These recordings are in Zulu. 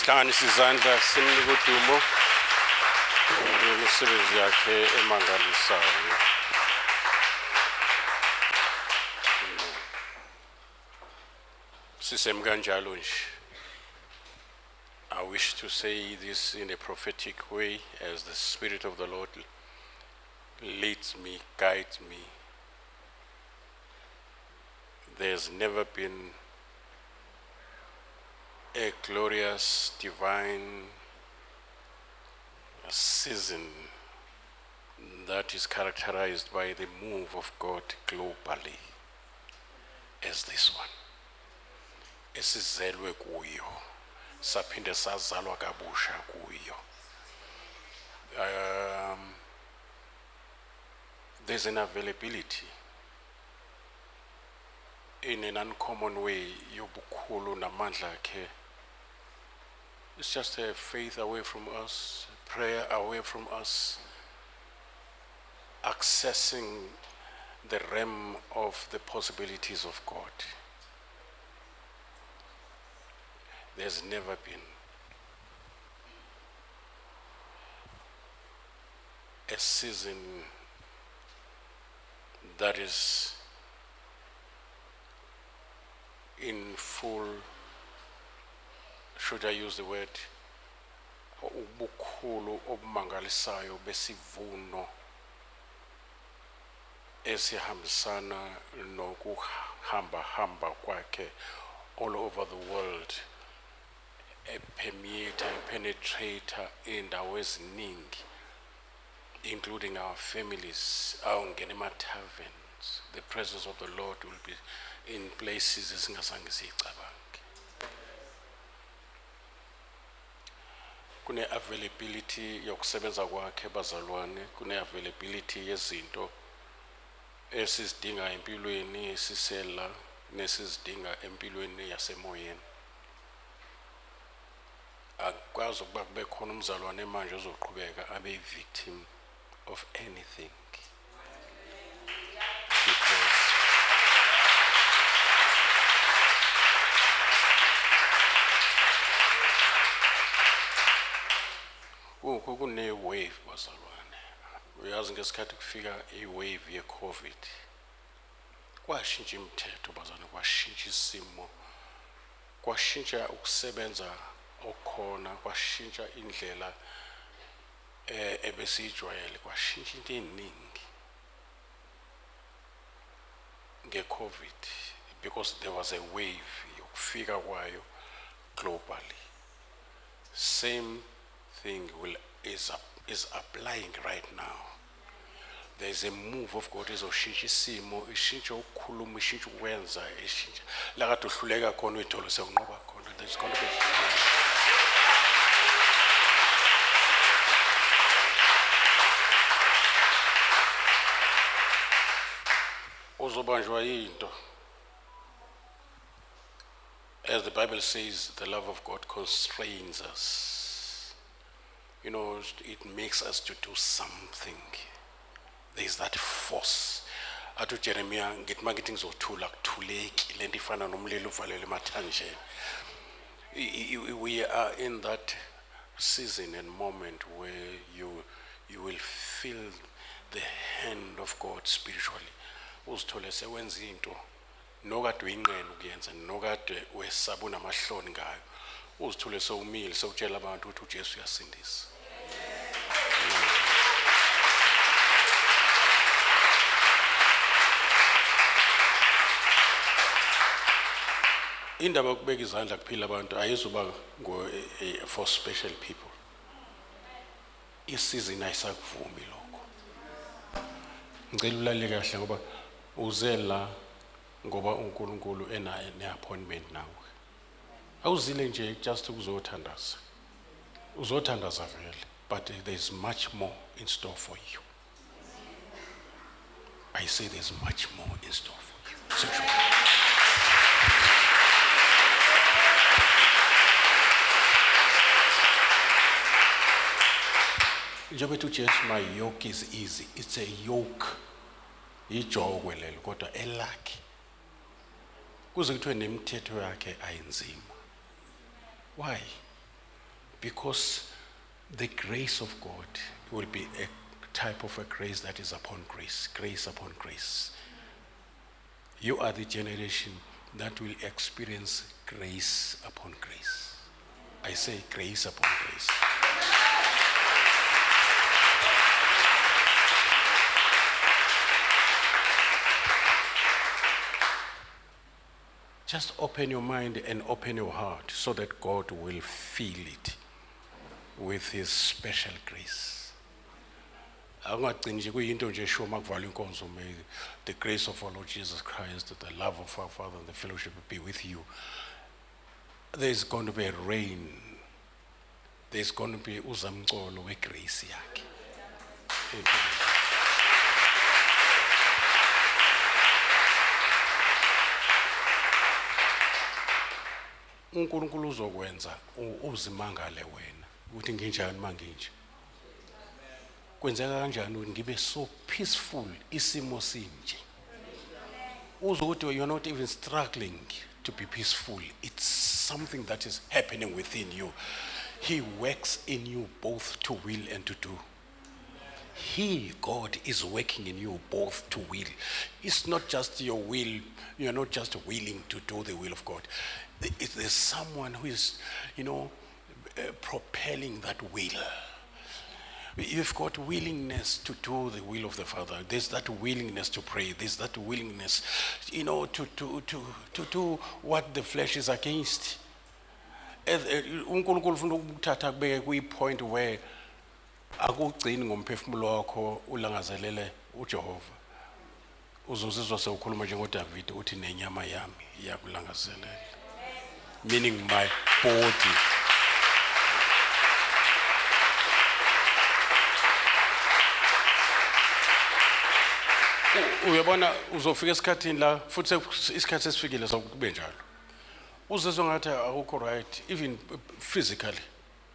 Hlanganisa izandla simnike udumo ngemisebenzi yakhe emangalisayo. Sisem kanjalo nje. I wish to say this in a prophetic way as the Spirit of the Lord leads me, guides me. There's never been a glorious divine season that is characterized by the move of God globally as this one. Esizelwe kuyo, saphinde sazalwa kabusha kuyo. There's an availability in an uncommon way yobukhulu namandla akhe. It's just a faith away from us, prayer away from us, accessing the realm of the possibilities of God. There's never been a season that is in full, should I use the word, ubukhulu obumangalisayo besivuno esihambisana nokuhamba kwakhe all over the world, penetrator indawo eziningi, including our families, awungena ema-taverns. The presence of the Lord will be in places esingazange siyicabange. Kune availability yokusebenza kwakhe bazalwane, kune availability yezinto esizidinga empilweni esisela nesizidinga empilweni yasemoyeni. Akwazi ukuba kube khona umzalwane manje ozoqhubeka abe victim of anything. Because kune wave bazalwane. Uyazi ngesikhathi kufika i-wave ye-COVID. Kwashintsha imithetho bazalwane, kwashintsha isimo, kwashintsha ukusebenza okhona, kwashintsha indlela ebesijwayele, kwashintsha into eningi nge-COVID because there was a wave yokufika kwayo globally. Same thing is applying right now. There is a move of God ezoshintsha isimo, ishintsha ukukhuluma, ishintsha ukwenza, ishintsha la kade uhluleka khona uyithole sekunqoba khona. There's going to be uzobanjwa yinto. As the Bible says, the love of God constrains us. You know, it makes us to do something. There is that force. Atu Jeremiah ngitma ngithi ngizothula kuthuleki lento ifana nomlilo uvalele emathanjeni. We are in that season and moment where you will feel the hand of God spiritually. Uzithole sewenza into nokade uyinqena ukuyenza, nokade wesaba unamahloni ngayo. Uzithole sewumile sewutshela abantu ukuthi uJesu uyasindisa. Indaba yokubeka izandla kuphila abantu ayizuba for special people. Isizini ayisakuvumi lokho. Ngicela ulalele kahle ngoba uzela ngoba uNkulunkulu enayo ne-appointment nawe. Awuzile nje just ukuzothandaza. Uzothandaza vele, but there is much more in store for you. I say there's much more in store for you. Njengoba uJesu, my yoke is easy. It's a yoke. Ijogwe lelo kodwa elakhe. Kuze kuthiwe nemithetho yakhe ayinzima. Why? Because the grace of God will be a type of a grace that is upon grace, grace upon grace. You are the generation that will experience grace upon grace. I say grace upon grace. Just open your mind and open your heart so that God will fill it with His special grace. The grace of our Lord Jesus Christ, the love of our Father, and the fellowship will be with you. There's going to be a rain. There's going to be uzamcolo we grace yakhe. uNkulunkulu uzokwenza uzimangale wena ukuthi nginjani manginje. Kwenzeka kanjani ukuthi ngibe so peaceful isimo sinje. Uzokuthi you're not even struggling to be peaceful. It's something that is happening within you. He works in you both to will and to do. He, God, is working in you both to will. It's not just your will. You're not just willing to do the will of God. There's someone who is, propelling that will. You've got willingness to do the will of the Father. There's that willingness to pray. There's that willingness, to do what the flesh is against. uNkulunkulu ufuna ukuthatha kubeke kuyipoint where akugcini ngomphefumulo wakho ulangazelele uJehova. Uzozizwa sewukhuluma njengoDavid uthi nenyama yami iyakulangazelela. Meaning my body. Uyabona uzofika esikhathini la futhi isikhathi esifikile sokube njalo. Uzizwa ngathi akukho right even physically.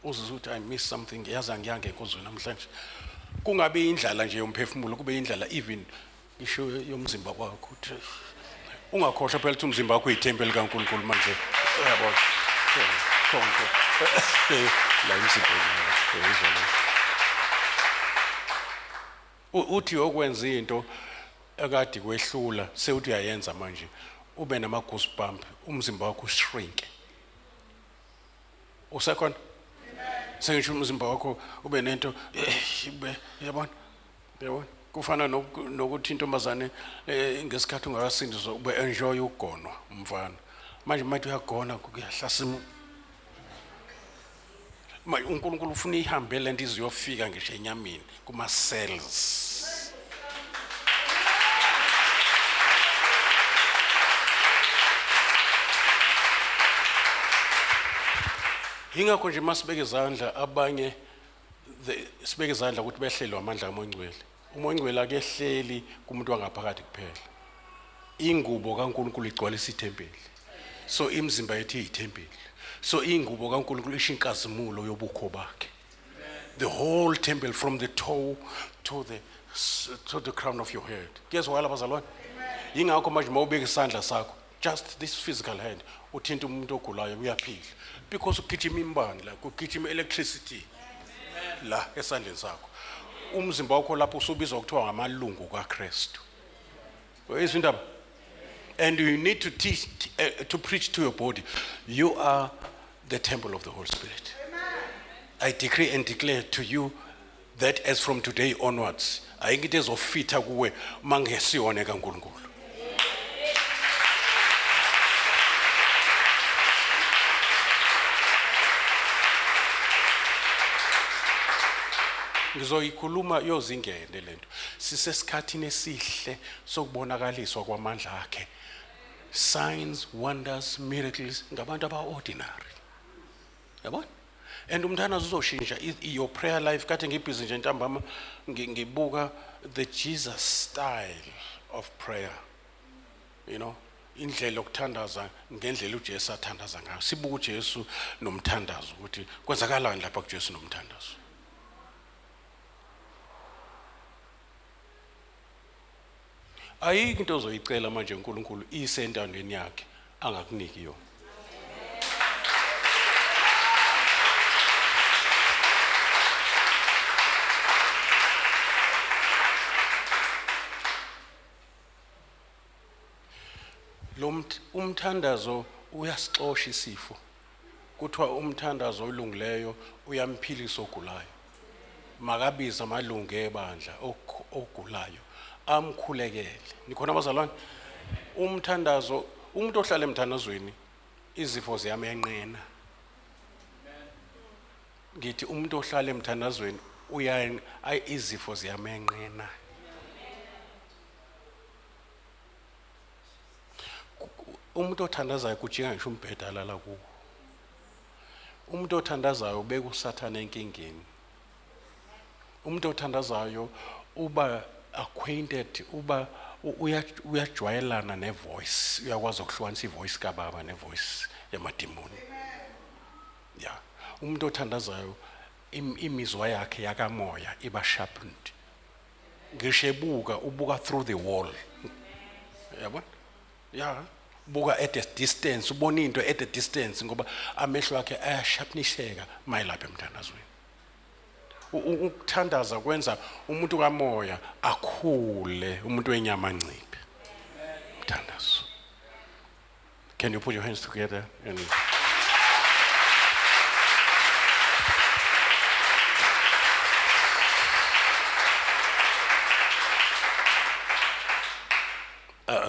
Uzizwa ukuthi I miss something yazi angiyange enkozweni namhlanje. Kungabe indlala nje yomphefumulo kube indlala even isho yomzimba wakho uthi ungakhohlwa phela ukuthi umzimba wakho uyithempeli kaNkulunkulu manje. Uyabona. Konke. La imsibheni izona. Uthi yokwenza into akade kwehlula sewuthi uyayenza manje ube nama goosebump umzimba wakho shrink. Usekhona? Sengisho umzimba wakho ube nento yabona kufana nokuthi intombazane ngesikhathi ungakasindiswa ube enjoy ugonwa umfana manje mathi uyagona kuyahlasima manje uNkulunkulu ufuna ihambe lento iziyofika ngisho enyameni kuma cells. Ingakho nje masibeke izandla abanye sibeke izandla ukuthi behlelwe amandla kaMongcwele. uMongcwele akehleli kumuntu wangaphakathi kuphela. Ingubo kaNkulunkulu igcwalisa ithempeli. So imizimba yethu iyithempeli. So ingubo kaNkulunkulu isho inkazimulo yobukho bakhe. The whole temple from the toe to the crown of your head. Kuyezwakala abazalwane? Ingakho manje mawubeka isandla sakho just this physical hand uthinta umuntu ogulayo uyaphila because ugijima imbani la kugijima electricity la esandleni sakho. Umzimba wakho lapho usubizwa ukuthiwa ngamalungu kaKristu. Uyizwa indaba? And you need to teach to preach to your body. You are the temple of the Holy Spirit. I decree and declare to you that as from today onwards ayikho ezofitha kuwe mangesiyone kaNkulunkulu. Ngizoyikhuluma yozingene lento. Sisesikhathini esihle sokubonakaliswa kwamandla akhe. Signs, wonders, miracles ngabantu abaordinary. Yabona? And umntanazo uzoshintsha your prayer life kade ngibhizi nje ntambama ngibuka the Jesus style of prayer. Indlela yokuthandaza ngendlela uJesu athandaza ngayo. Sibuka uJesu nomthandazo ukuthi kwenzakalani lapha kuJesu nomthandazo. Ayikho into ozoyicela manje uNkulunkulu isentandweni yakhe angakuniki yona. umthandazo uyasixosha isifo. Kuthiwa umthandazo olungileyo uyamphilisa ogulayo. Makabiza amalungu ebandla ogulayo amkhulekele. Nikhona abazalwane? Umthandazo, umuntu ohlala emthandazweni izifo ziyamenqena. Ngithi umuntu ohlala emthandazweni izifo ziyamenqena. Umuntu othandazayo kujinga ngisho umbheda alala kuwo. Umuntu othandazayo ubeka uSathane enkingeni. Umuntu othandazayo uba acquainted, uba uyajwayelana nevoice, uyakwazi ukuhlukanisa ivoice kaBaba nevoice yamadimoni. Yeah. Umuntu othandazayo imizwa yakhe yakamoya iba sharpened. Ngisho ubuka through the wall. Yabona? Yeah. Buka at a distance, ubona into at a distance ngoba amehlo akhe ayasharpenisheka mayelapha emthandazweni. Ukuthandaza kwenza umuntu kamoya akhule, umuntu wenyama anciphe. Umthandazo. Can you put your hands together and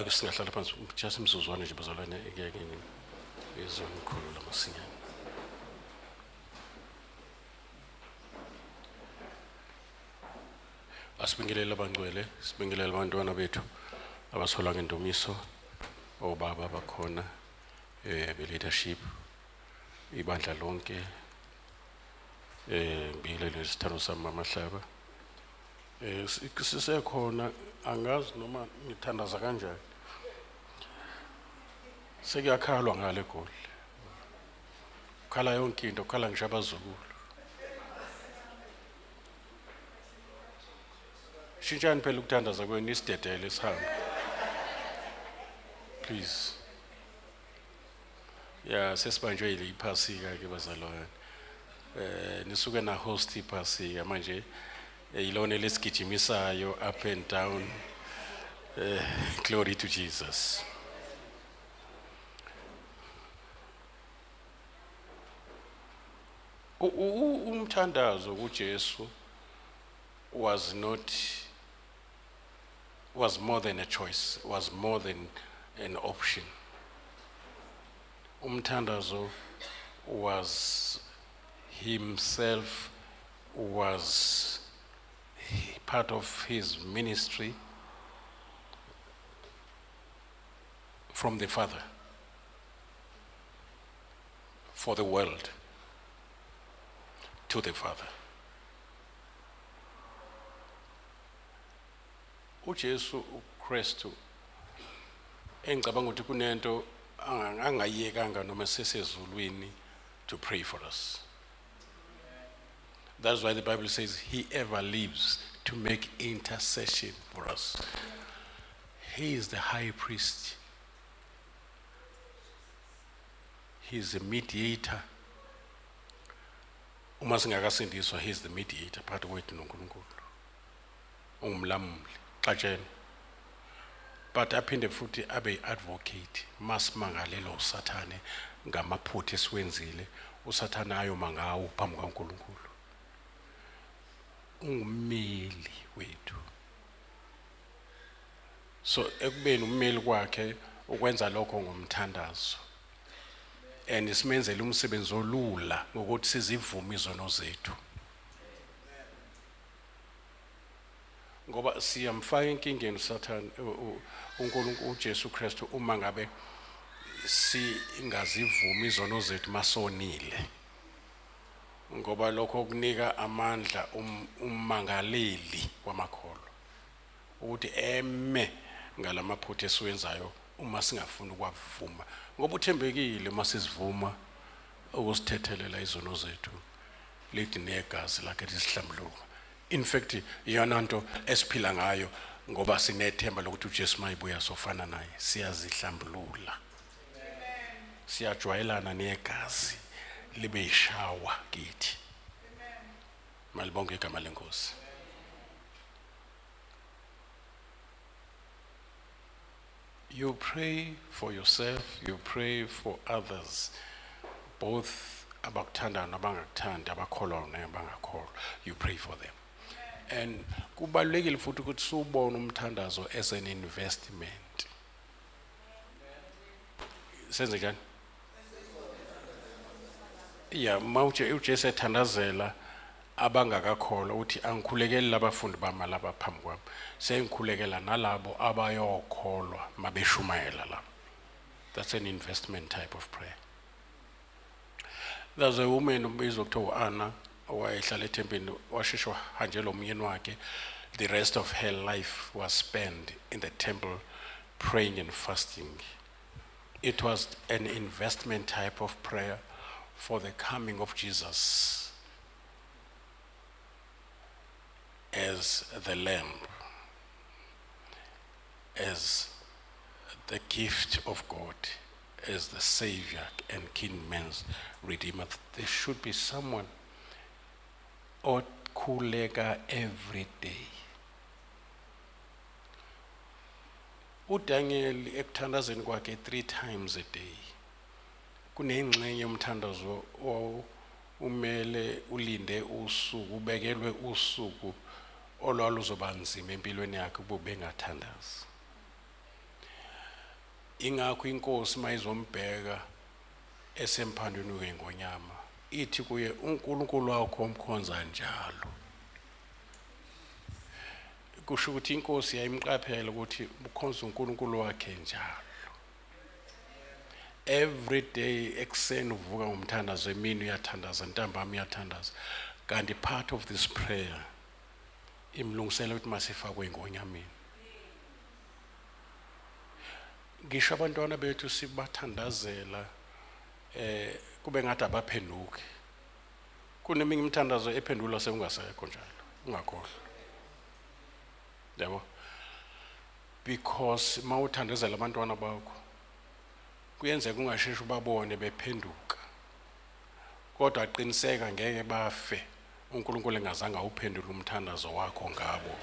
singahlala phansi just imsuzwane nje bazalwane ngeke ngizonikhulula masinyane. Asibingelele abangcwele, sibingelele abantwana bethu abasola ngendumiso, obaba abakhona be-leadership, ibandla lonke, ngibingelele nesithando sami Mahlaba. Sisekhona angazi noma ngithandaza kanjani. Sekuyakhalwa ngale Goli. Khala yonke into, khala ngisho abazukulu. Shintshani phela ukuthandaza kwenu isidedele sihambe. Please. Yeah, sesibanjwe ile iphasika ke bazalwane. Nisuke na host iphasika manje ilone lesigijimisayo up and down. Glory to Jesus. Umthandazo kuJesu was more than a choice, was more than an option. Umthandazo was himself, was part of his ministry from the Father for the world to the Father. uJesu uKristu engicabanga ukuthi kunento angayiyekanga noma sesezulwini to pray for us. That's why the Bible says he ever lives to make intercession for us. He is the high priest. He is the mediator. Uma singakasindiswa, he is the mediator phakathi kwethu noNkulunkulu. Ungumlamuli xatsheni. But aphinde futhi abe advocate masimangalelo uSathane ngamaphutha esiwenzile, uSathane ayoma ngawo phambi kaNkulunkulu. Ungumeli wethu. So ekubeni ummeli kwakhe ukwenza lokho ngomthandazo. And isimenzele umsebenzi olula ngokuthi sizivume izono zethu. Ngoba siyamfaka enkingeni uSathane uNkulunkulu uJesu Kristu uma ngabe singazivumi izono zethu masonile. Ngoba lokho kunika amandla ummangaleli wamakholo ukuthi eme ngalamaphutha esiwenzayo uma singafuni ukwavuma. Ngoba uthembekile masizivuma ukusithethelela izono zethu lithi negazi lakhe lisihlambuluka. In fact iyona nto esiphila ngayo ngoba sinethemba lokuthi uJesu mayibuya sofana naye siyazihlambulula. Siyajwayelana negazi libe ishawa kithi. Malibonke igama lenkosi. You pray for yourself, you pray for others, both abakuthanda nabangakuthandi, abakholwa nabangakholwa. You pray for them. And kubalulekile futhi ukuthi siwubone umthandazo as an investment. Senze njani? Yeah, mawuthi uJesu ethandazela abangakakholwa uthi angikhulekeli labafundi bami laba phambi kwami, sengikhulekela nalabo abayokholwa mabeshumayela lapho. That's an investment type of prayer. There's a woman ubizwa kuthiwa Anna owayehlala ethempini washeshwa hanjelwa umyeni wakhe. The rest of her life was spent in the temple praying and fasting. It was an investment type of prayer for the coming of Jesus as the Lamb, as the gift of God, as the Savior and King man's Redeemer. There should be someone okhuleka every day. uDaniel ekuthandazeni kwakhe 3 times a day. Kunengxenye yomthandazo umele ulinde usuku, ubekelwe usuku olwaluzoba nzima empilweni yakhe ukuba bengathandazi. Ingakho inkosi mayizombheka esemphandweni weNgonyama ithi kuye uNkulunkulu wakho omkhonza njalo. Kusho ukuthi inkosi yayimqaphela ukuthi ukhonza uNkulunkulu wakhe njalo. Every day ekuseni uvuka ngomthandazo, emini uyathandaza, ntambama uyathandaza. Kanti part of this prayer imlungisela ukuthi masifakwe eNgonyameni. Ngisho abantwana bethu sibathandazela kube ngathi abaphenduki. Kuneminye imithandazo ephendula sekungasekho njalo, ungakhohlwa. Yabo? Because mawuthandazela abantwana bakho kuyenzeka ungasheshe ubabone bephenduka. Kodwa aqiniseka ngeke bafe uNkulunkulu engazange awuphendule umthandazo wakho ngabo.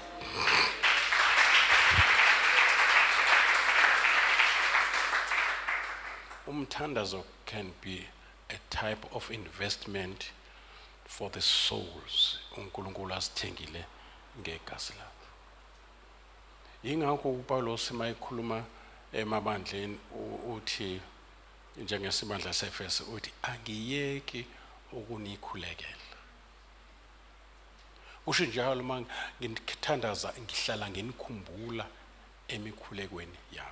Umthandazo can be a type of investment for the souls uNkulunkulu asithengile ngegazi lakhe. Yingakho uPaulos mayikhuluma emabandleni uthi njengesibandla seFeso uthi angiyeki ukunikhulekela. Usho njalo manje ngithandaza ngihlala nginikhumbula emikhulekweni yami.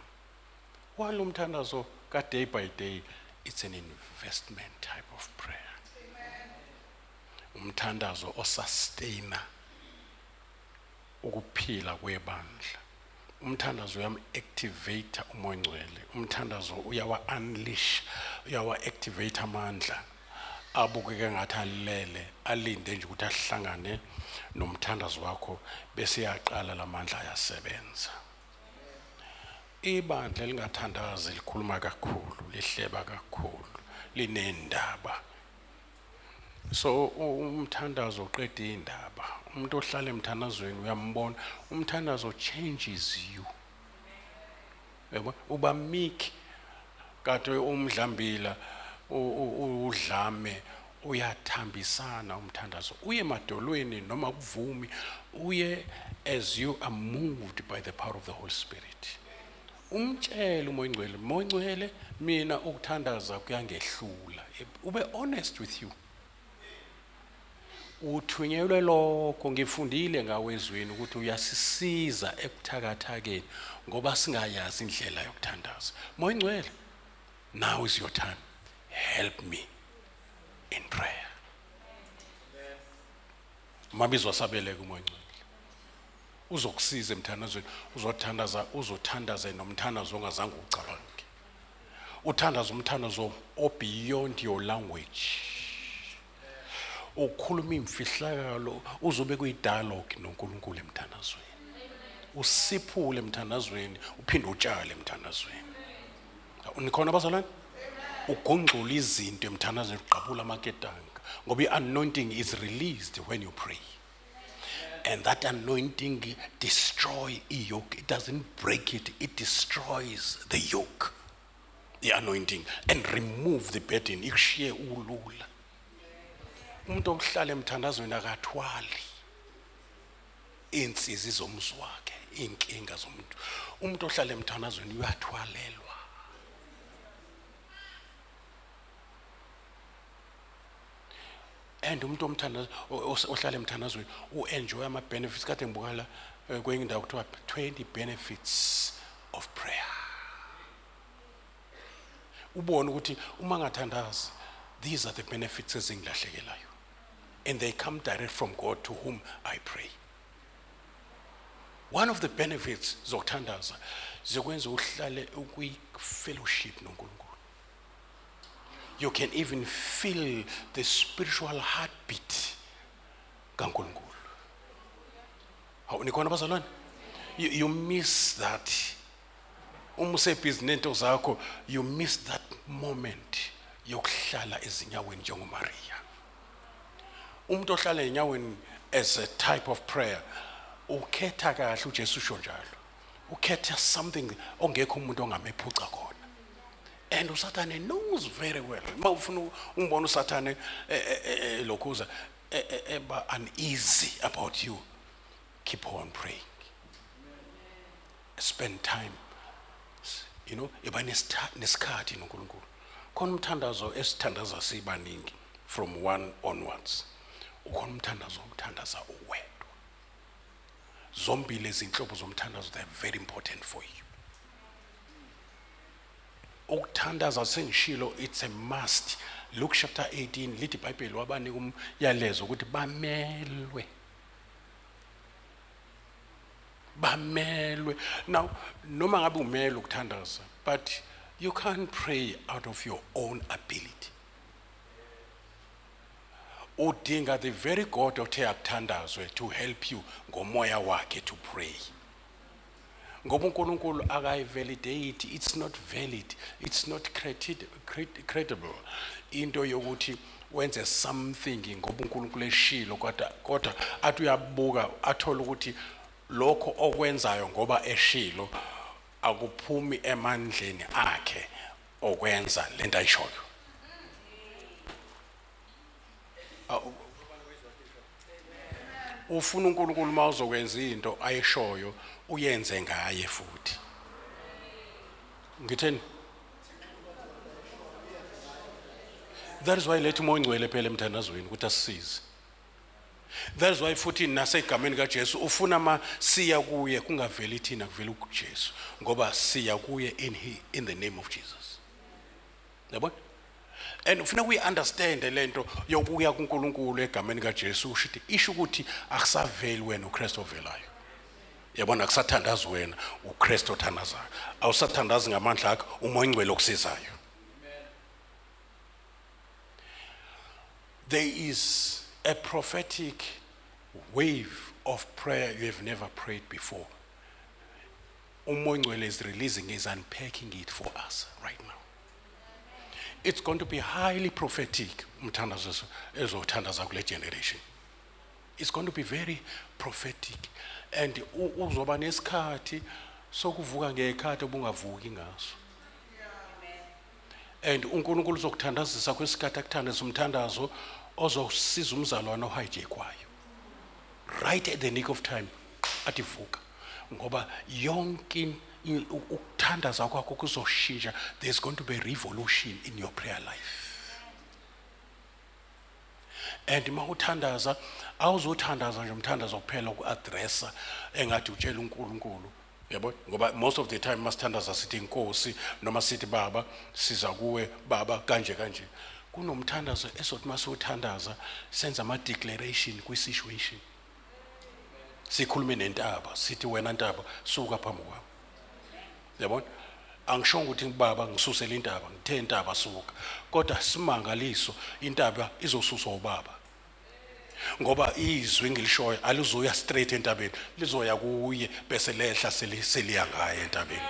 Walo mthandazo ka day by day, it's an investment type of prayer. Umthandazo osustaina ukuphila kwebandla. Umthandazo uyam-activate umoya ngcwele. Umthandazo uyawa-unleash, uyawa-activate amandla. Abukeke ngathi alele, alinde nje ukuthi ahlangane nomthandazo wakho bese yaqala lamandla ayasebenza. Ibandla lingathandazi likhuluma kakhulu, lihleba kakhulu, linendaba. So umthandazo uqeda indaba. Umuntu ohlala emthandazweni uyambona, umthandazo changes you. Yebo, uba meek kade umdlambila udlame uyathambisana umthandazo. Uye emadolweni noma kuvumi, uye as you are moved by the power of the Holy Spirit. Umtshele umoya ngcwele, moya ngcwele mina ukuthandaza kuyangehlula. Ube honest with you. Uthunyelwe lokho ngifundile ngawe ezweni ukuthi uyasisiza ekuthakathakeni ngoba singayazi indlela yokuthandaza. Moya ngcwele, now is your time. Help me in prayer. Mabizwa sabeleke umoya ngcwele. Uzokusiza emthandazweni, uzothandaza nomthandazo ongazange ucabange. Uthandaza umthandazo beyond your language. Ukhuluma imfihlakalo, uzobe kuyidialogue noNkulunkulu emthandazweni. Usiphule emthandazweni, uphinde utshale emthandazweni. Nikhona abazalwane? Ugongxula izinto emthandazweni, uqabula amaketanga ngoba i-anointing is released when you pray. And that anointing destroys a yoke. It doesn't break it, it destroys the yoke. The anointing, and remove the burden. Ikushiye ulula. Umuntu ohlala emthandazweni akathwali insizi zomzi wakhe, inkinga zomuntu. Umuntu ohlala emthandazweni uyathwalelwa. And umuntu omthandazo ohlala emthandazweni enjoy ama benefits. Kade ngibukala kwenye indawo kuthiwa 20 benefits of prayer. Ubone ukuthi uma ngathandazi, these are the benefits ezingilahlekelayo, and they come direct from God to whom I pray. One of the benefits zokuthandaza zokwenza uhlale ukwi-fellowship noNkulunkulu. You can even feel the spiritual heartbeat kaNkulunkulu. Nikhona bazalwane? You miss that. Umusebhizinento zakho, you miss that moment yokuhlala ezinyaweni njengoMaria. Umuntu ohlala enyaweni as a type of prayer, ukhetha kahle uJesu usho njalo. Ukhetha something ongekho umuntu ongamephuca khona. And uSathane knows very well. Uma ufuna umbona uSathane lokhuza uneasy about you, keep on praying. Spend time. You know, iba nesikhathi noNkulunkulu. Khona umthandazo esithandaza sibaningi from 1 onwards. Ukhona umthandazo omthandaza uwedwa. Zombili izinhlobo zomthandazo, they are very important for you. Ukuthandaza sengishilo, it's a must. Luke chapter 18 lithi iBhayibheli wabanika umyalezo ukuthi bamelwe. Bamelwe. Now, noma ngabe umele ukuthandaza, but you can't pray out of your own ability. Udinga the very God othe akuthandazwe to help you ngomoya wakhe to pray. Ngoba uNkulunkulu akayivalidate, it's not valid, it's not credible into yokuthi wenze something ngoba uNkulunkulu eshilo kodwa athi uyabuka athola ukuthi lokho okwenzayo ngoba eshilo akuphumi emandleni akhe okwenza lento ayishoyo. Ufuna uNkulunkulu mawuzokwenza into ayishoyo uyenze ngaye futhi. Ngitheni? That is why lethu umoya ongcwele phela emthandazweni ukuthi asisize. That is why futhi nasegameni kaJesu ufuna ma siya kuye kungaveli thina kuvela kuJesu ngoba siya kuye in the name of Jesus. Yabona? And ufuna we understand lento yokuya kuNkulunkulu egameni kaJesu ushithi isho ukuthi akusaveli wena uKristu ovelayo. Yabona akusathandazi wena uKristu othandazayo. Awusathandazi ngamandla akho umoya ongcwele okusizayo. There is a prophetic wave of prayer you have never prayed before. Umoya ongcwele is releasing, is unpacking it for us right now. It's going to be highly prophetic, umthandazo ezothandaza kule generation. It's going to be very prophetic, and uzoba nesikhathi sokuvuka ngekhathi obungavuki ngaso. And uNkulunkulu uzokuthandazisa kwesikhathi akuthandazisa umthandazo ozosiza umzalwane ohijackwayo. Right at the nick of time ativuka ngoba yonke ukuthandaza kwakho kuzoshintsha. There's going to be a revolution in your prayer life. And mawuthandaza awuzothandaza nje umthandazo kuphela ukuaddressa engathi utshela uNkulunkulu. Yabo ngoba most of the time masithandaza sithi inkosi noma sithi baba siza kuwe baba kanje kanje. Kunomthandazo esothi masuthandaza senza ama declaration kwi situation. Sikhulume nentaba sithi wena ntaba suka phambi kwami. Yabona? Angishongo ukuthi baba ngisusele intaba ngithe intaba suka. Kodwa simangaliso intaba izosuswa ubaba. Ngoba izwi ngilishoyo alizoya straight entabeni, lizoya kuye bese lehla seliya ngaye entabeni.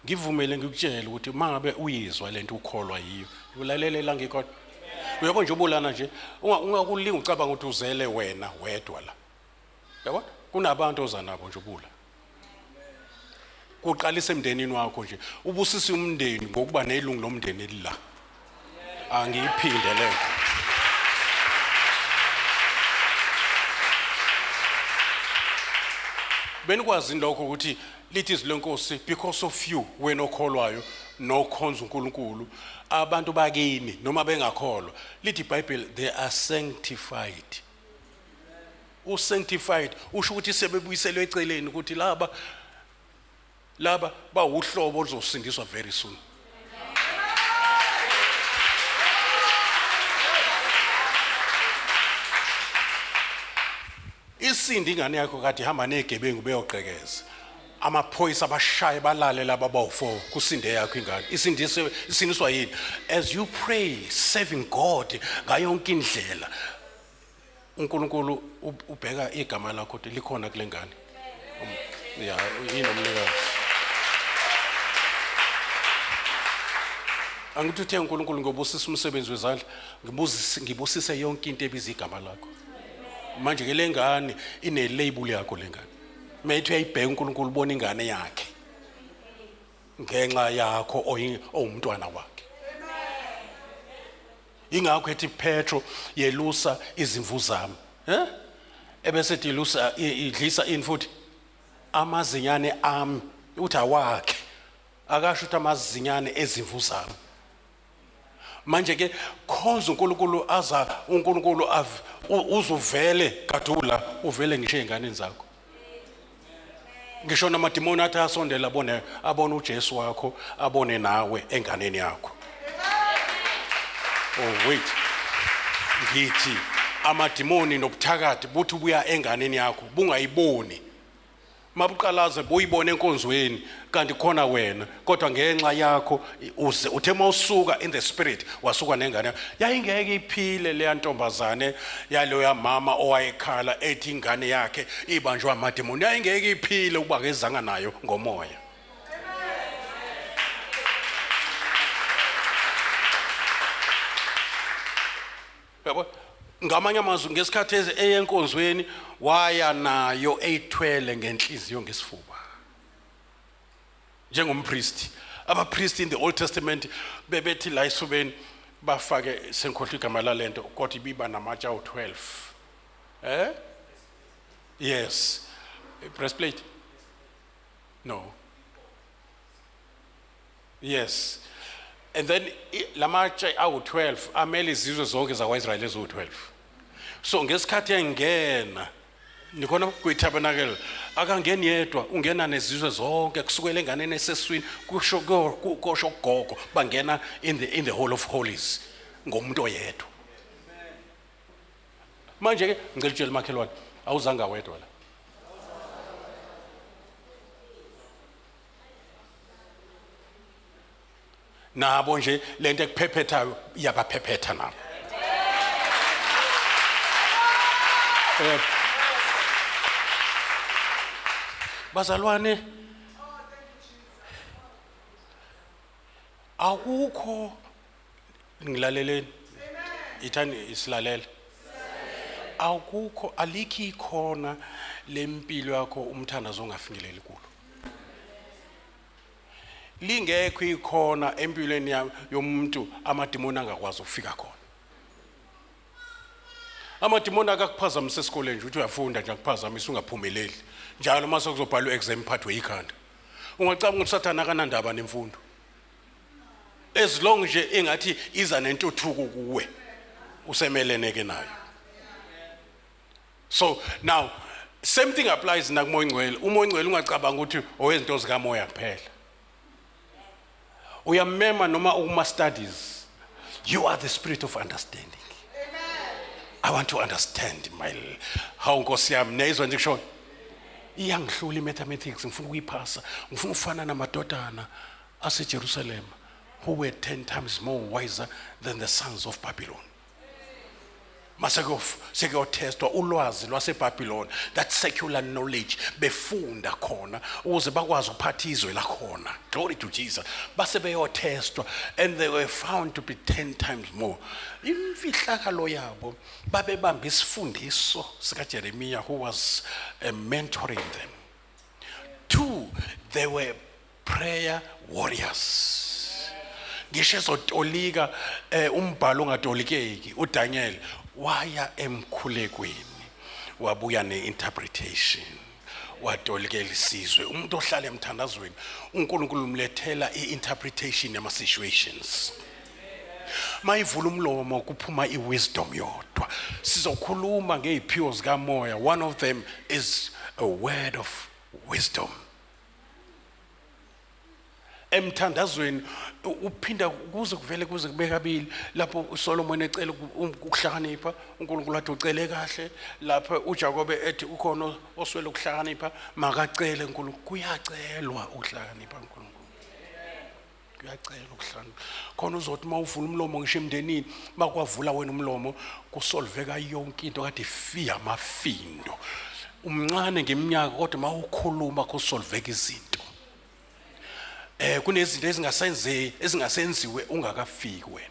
ngivumele ngikutshela ukuthi mangabe uyizwa lento ukholwa yiyo ulalelela ngikho uyabo nje ubulana nje ungakulinga ucabanga ukuthi uzele wena wedwa la yabo kunabantu ozanabo nje ubula kuqalisa emndenini wakho nje ubusisa umndeni ngokuba nelungu lomndeni elila angiyiphinde lento benikwazi lokho ukuthi lithi izwi lenkosi because of you wena okholwayo nokhonza uNkulunkulu abantu bakini noma bengakholwa lithi iBhayibheli they are sanctified usanctified usho ukuthi sebebuyiselwe eceleni ukuthi laba bawuhlobo oluzosindiswa very soon isindi ingane yakho kade ihamba negebengu beyoqhekeza amaphoyisa abashaye balale laba bawu4 kusinde yakho ingane isindiswa yini as you pray serving God ngayo yonke indlela uNkulunkulu ubheka igama lakho ukuthi likhona kule ngane yeah inomlekazi angithi uthe uNkulunkulu ngobusisa umsebenzi wezandla ngibusise yonke into ebiza igama lakho manje ke lengane ine label yakho lengane methu uyayibheka uNkulunkulu ubona ingane yakhe ngenxa yakho owumntwana wakhe ingakho ethi Petro yelusa izimvu zami ebese ilusa idlisa ini futhi amazinyane ami uthi awakhe akasho ukuthi amazinyane ezimvu zami manje ke khonza uNkulunkulu aza uNkulunkulu uzuvele kadula uvele ngisho einganeni zakho ngisho namadimoni athi asondela abone uJesu wakho abone nawe enganeni yakho oh wait ngithi amadimoni nobuthakathi buthi ubuya enganeni yakho bungayiboni mabuqalaze buyibone enkonzweni kanti khona wena kodwa ngenxa yakho uthe mawusuka in the spirit wasuka nengane yayingeke iphile le ntombazane yalo yamama owayekhala ethi ingane yakhe ibanjwa amadimoni yayingeke iphile ukuba kezanga nayo ngomoya yabo ngamanye amazwi ngesikhathi eyenkonzweni waya nayo eyithwele ngenhliziyo ngesifuba njengompriest abapriest in the Old Testament bebethi la isubeni bafake senkhohla igama lalento kodwa ibiba namatsha u12 yes breastplate no yes and then lamatshe awu12 amele izizwe zonke zakwaIsrael ezu12 so ngesikhathi engena nikhona kuyitabernacle akangeni yedwa ungena nezizwe zonke kusukela enganeni eseswini kusho gogo bangena in the hall of holies ngomuntu oyedwa manje ke ngicela utshela makhelwane awuzanga wedwa la nabo nje lento ekuphephethayo iyabaphephetha nabo bazalwane akukho ngilaleleni ithani isilalele akukho alikho ikhona lempilo yakho umthandazo ongafinyeleli kulo lingekho ikhona empilweni yomuntu amadimoni angakwazi ukufika khona amadimoni akakuphazamisa esikoleni nje uthi uyafunda nje akuphazamisa ungaphumeleli njalo mase kuzobhalwa exam phathwe ikhanda ungacabanga ukuthi uSathana akanandaba nemfundo as long nje engathi iza nentuthuko kuwe usemeleneke nayo so now same thing applies nakumoya ingcwele umoya ingcwele ungacabanga ukuthi owezinto zikamoya kuphela uyamema noma ukuma studies you are the spirit of understanding I want to understand how Nkosi yami nezwe nje kusho iyangihlula imathematics ngifuna ukuyiphasa ngifuna ufana namadodana aseJerusalem who were 10 times more wiser than the sons of Babylon sekuyotestwa ulwazi lwaseBabylon, that secular knowledge befunda khona ukuze bakwazi ukuphatha izwe lakhona. Glory to Jesus. Base beyotestwa and they were found to be 10 times more. Imfihlakalo yabo babebamba isifundiso sikaJeremiah who was mentoring them. 2, they were prayer warriors. Ngisho ezotolika umbhalo ongatolikeki uDaniel waya emkhulekweni wabuya neinterpretation watolikela isizwe. Umuntu ohlala emthandazweni uNkulunkulu umlethela iinterpretation yama situations. Mayivula umlomo kuphuma iwisdom yodwa. Sizokhuluma ngeziphiwo zikamoya. One of them is a word of wisdom. Emthandazweni uphinda kuze kuvele kuze kube kabili lapho uSolomon ecela ukuhlakanipha uNkulunkulu athi ucele kahle, lapho uJakobe ethi ukhona oswele ukuhlakanipha makacele uNkulunkulu. Kuyacelwa ukuhlakanipha uNkulunkulu, kuyacelwa ukuhlakanipha khona uzothi mawuvula umlomo ngisho emndenini bakwavula wena umlomo kusolveka yonke into kade ifia amafindo umncane ngeminyaka kodwa mawukhuluma kusolveka izinto. Kunezinto ezingasenziwe ungakafiki wena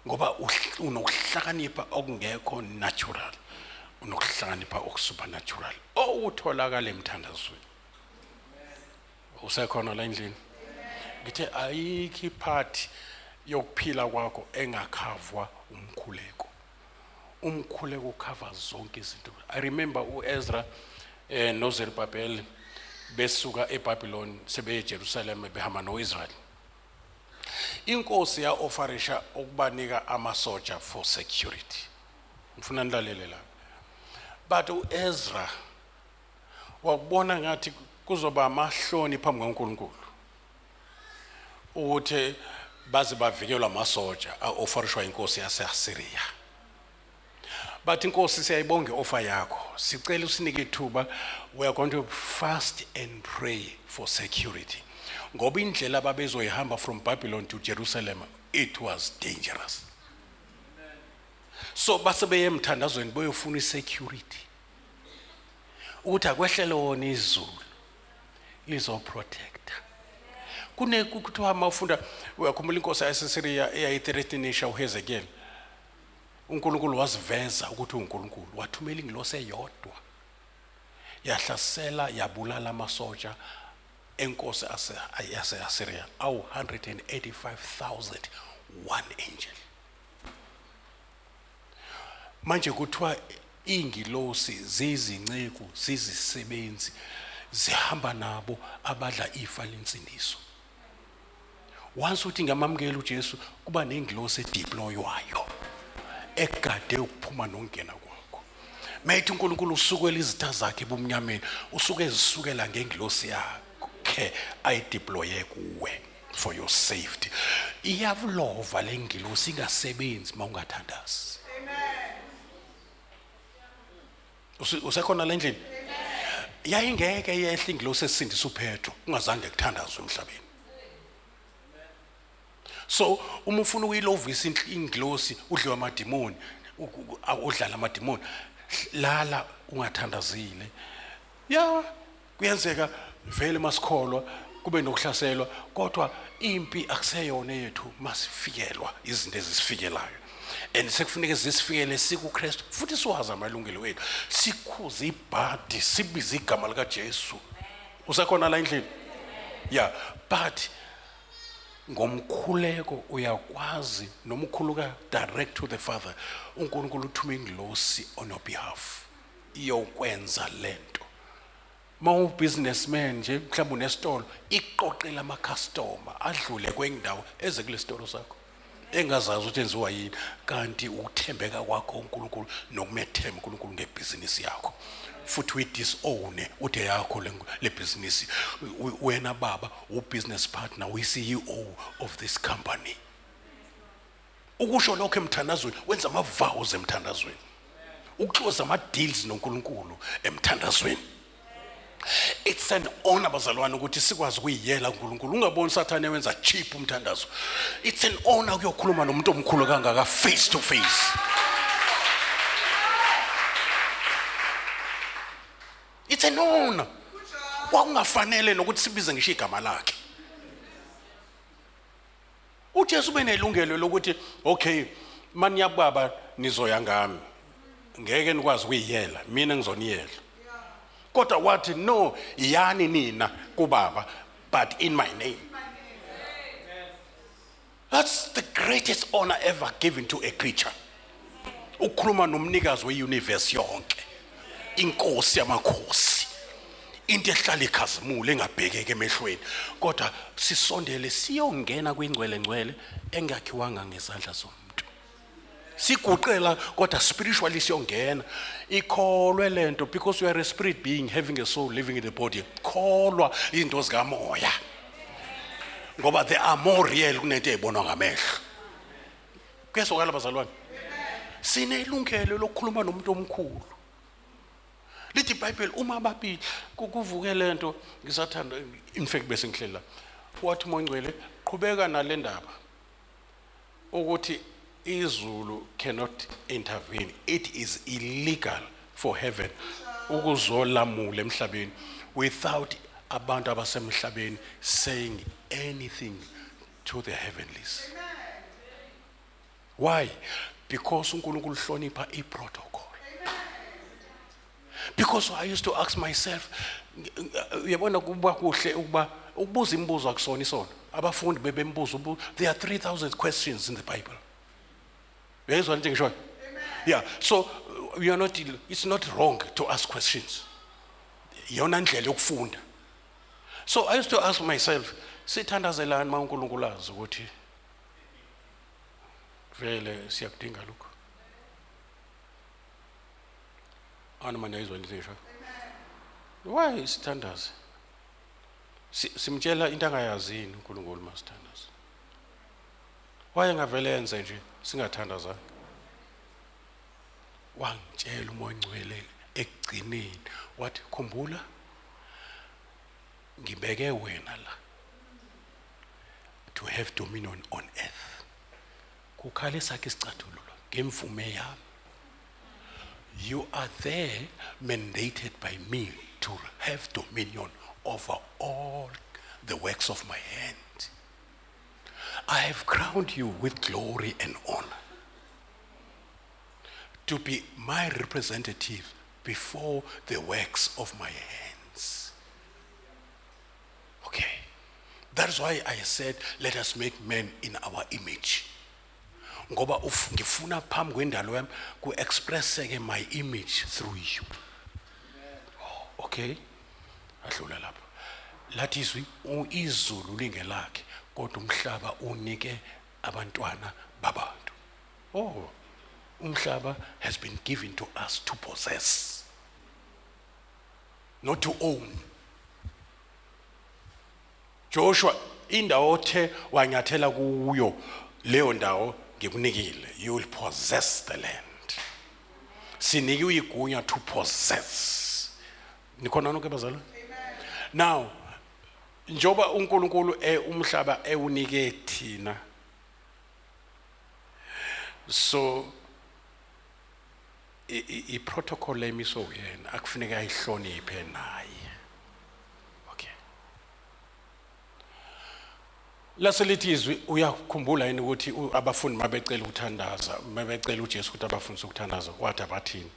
ngoba unokuhlakanipha okungekho natural, unokuhlakanipha okusupernatural okutholakala emthandazweni. Usekhona la endlini? Ngithe ayikho iphathi yokuphila kwakho engakhavwa umkhuleko. Umkhuleko ukhava zonke izinto. I remember uEzra noZerubabel besuka eBabylon sebe eJerusalem behamba noIsrael. Inkosi ya-offerisha ukubanika amasoja for security. Ngifuna nilalele la. But uEzra wakubona ngathi kuzoba amahloni phambi kaNkulunkulu ukuthi baze bavikelwa amasoja a-offerishwa inkosi yase-Assyria. But inkosi siyayibonga offer yakho. Sicela usinike ithuba. We are going to fast and pray for security. Ngoba indlela ababezoyihamba from Babylon to Jerusalem, it was dangerous. So base beye emthandazweni boyofuna isecurity. Uthi akwehlele wona izulu lizoprotecta. Kuthiwa mawufunda uyakhumbula inkosi yaseSyria eyayithreatenisha uHezekiel. uNkulunkulu wasiveza ukuthi uNkulunkulu wathumela ingilosi eyodwa yahlasela yabulala amasoja enkosi yase-Assyria awu 185,000 one angel. Manje kuthiwa ingilosi zizinceku zizisebenzi zihamba nabo abadla ifa lensindiso. Once uthi ngamamukela uJesu kuba nengilosi edeploywayo egade ukuphuma nongena kwakho. Mayithi uNkulunkulu usukela izitha zakhe ebumnyameni usuke ezisukela ngengilosi yakhe ayideploye kuwe for your safety. Iyavulova lengilosi ingasebenzi mawungathandazi. Amen. Usekhona la endlini? Yayingeke yehle ingilosi esindisa uPetro ungazange kuthandazwe emhlabeni. So uma ufuna ukuyilovisa ingilosi udliwa amadimoni udlala amadimoni lala ungathandazile. Ya kuyenzeka vele masikholwa kube nokuhlaselwa kodwa impi akuseyona yethu masifikelwa izinto ezisifikelayo. And sekufuneka zisifikele sikuKristu futhi siwazi amalungelo wethu sikhuze ibhadi sibize igama lika Jesu. Usakhona la endlini? Yeah, but ngomkhuleko uyakwazi nomkhuluka direct to the Father uNkulunkulu uthuma ingilosi on your behalf iyokwenza lento. Mawu businessman nje mhlawumbe unesitolo iqoqela ama customer adlule kwendawo eze kule sitolo sakho engazazi ukuthi enziwa yini kanti ukuthembeka kwakho uNkulunkulu nokumethemba uNkulunkulu ngebhizinisi yakho futhi uyidisown uthe yakho le business wena baba ubusiness partner uyi-CEO of this company. Ukusho lokho emthandazweni wenza ama-vows emthandazweni ukuclose ama-deals noNkulunkulu emthandazweni. It's an honor bazalwane ukuthi sikwazi ukuyiyela uNkulunkulu ungaboni sathane wenza cheap umthandazo. It's an honor ukuyokhuluma nomuntu omkhulu kangaka face to face. it's an honor. Kwakungafanele nokuthi sibize ngisho igama lakhe. uJesu benelungelo lokuthi okay manje yababa nizoya ngami ngeke nikwazi ukuyiyela mina ngizoniyela kodwa wathi no yani nina kubaba but in my name. That's the greatest honor ever given to a creature. Ukhuluma nomnikazi weuniverse yonke inkosi yamakhosi into ehlala ikhazimule engabhekeke emehlweni kodwa sisondele siyongena kwingcwele ngcwele engakhiwanga ngesandla somuntu siguqela kodwa spiritually siyongena ikholwe lento because you are a spirit being having a soul living in the body kholwa izinto zikamoya ngoba they are more real kunento ezibonwa ngamehlo. Kuyezwakala bazalwane sinelungelo lokukhuluma nomuntu omkhulu. Lithi iBhayibheli uma ababili kuvuke lento ngisathanda in fact bese ngihlela wathi uMongcwele qhubeka nalendaba ukuthi izulu cannot intervene. It is illegal for heaven ukuzolamula emhlabeni without abantu abasemhlabeni saying anything to the heavenlies. Why? Because uNkulunkulu hlonipha iprotocol. Because I used to ask myself, uyabona kuba kuhle ukuba ubuza imibuzo akusona isona. Abafundi bebembuza there are 3,000 questions in the Bible. Uyezwa nje ngisho? Yeah, so we are not, it's not wrong to ask questions. Yona ndlela yokufunda. So I used to ask myself, sithandazelani uNkulunkulu azi ukuthi vele siyakudinga lokho. Anamanyizwa ngisho. Why sithandaze? Simtshela into angayazini uNkulunkulu masithandaze. Why ngavele yenze nje singathandazanga? Wangitshela uMongcwele ekugcineni wathi khumbula ngibeke wena la to have dominion on earth. Kukhale sakhe isicathulo ngemvume yami. You are there mandated by me to have dominion over all the works of my hand. I have crowned you with glory and honor to be my representative before the works of my hands. Okay. That's why I said, let us make men in our image. Ngoba ngifuna phambi kwendalo yami ku express ke my image through you. Okay? Adlula lapho. Lathi izwi izulu lingelakhe kodwa umhlaba unike abantwana babantu. Oh, umhlaba has been given to us to possess, not to own. Joshua indawo othe wanyathela kuyo leyo ndawo ngikunikile, you will possess the land. Sinikiwe igunya to possess. Nikhona nonke bazalwane? Now njoba uNkulunkulu umhlaba ewunike thina, so I protocol emiso yena akufuneka ayihloniphe naye. Okay. Laselithi izwi uyakhumbula yini ukuthi abafundi mabecela ukuthandaza, mabecela uJesu ukuthi abafundise ukuthandaza wathi abathini?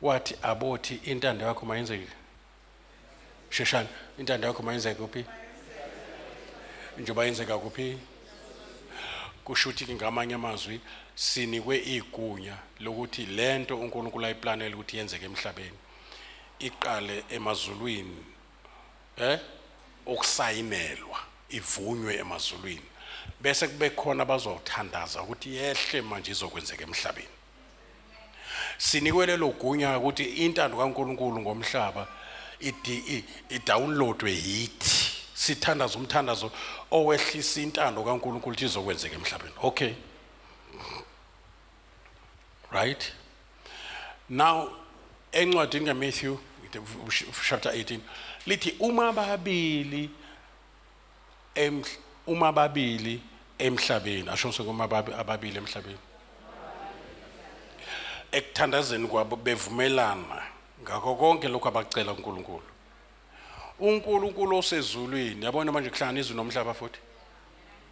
Wathi abothi intando yakho mayenzeke. Sheshana, intando yakho mayenzeke kuphi? Njoba yenzeka kuphi? Kushuthi ngamanye amazwi sinikwe igunya lokuthi lento uNkulunkulu ayiplanele ukuthi yenzeke emhlabeni iqale emazulwini okusayinelwa ivunywe emazulwini bese kube khona abazothandaza ukuthi yehle manje izokwenzeka emhlabeni. Sinikwe lelo gunya ukuthi intando kaNkulunkulu ngomhlaba i-downloadwe yithi sithandaza umthandazo owehlisa intando kaNkulunkulu ukuthi izokwenzeka emhlabeni. Okay. Right? Now, encwadini kaMatthew chapter 18 lithi uma babili emhlabeni asho ngoma ababili emhlabeni ekuthandazeni kwabo bevumelana ngakho konke lokho abacela uNkulunkulu. uNkulunkulu osezulwini, yabona manje kuhlangana izulu nomhlaba futhi.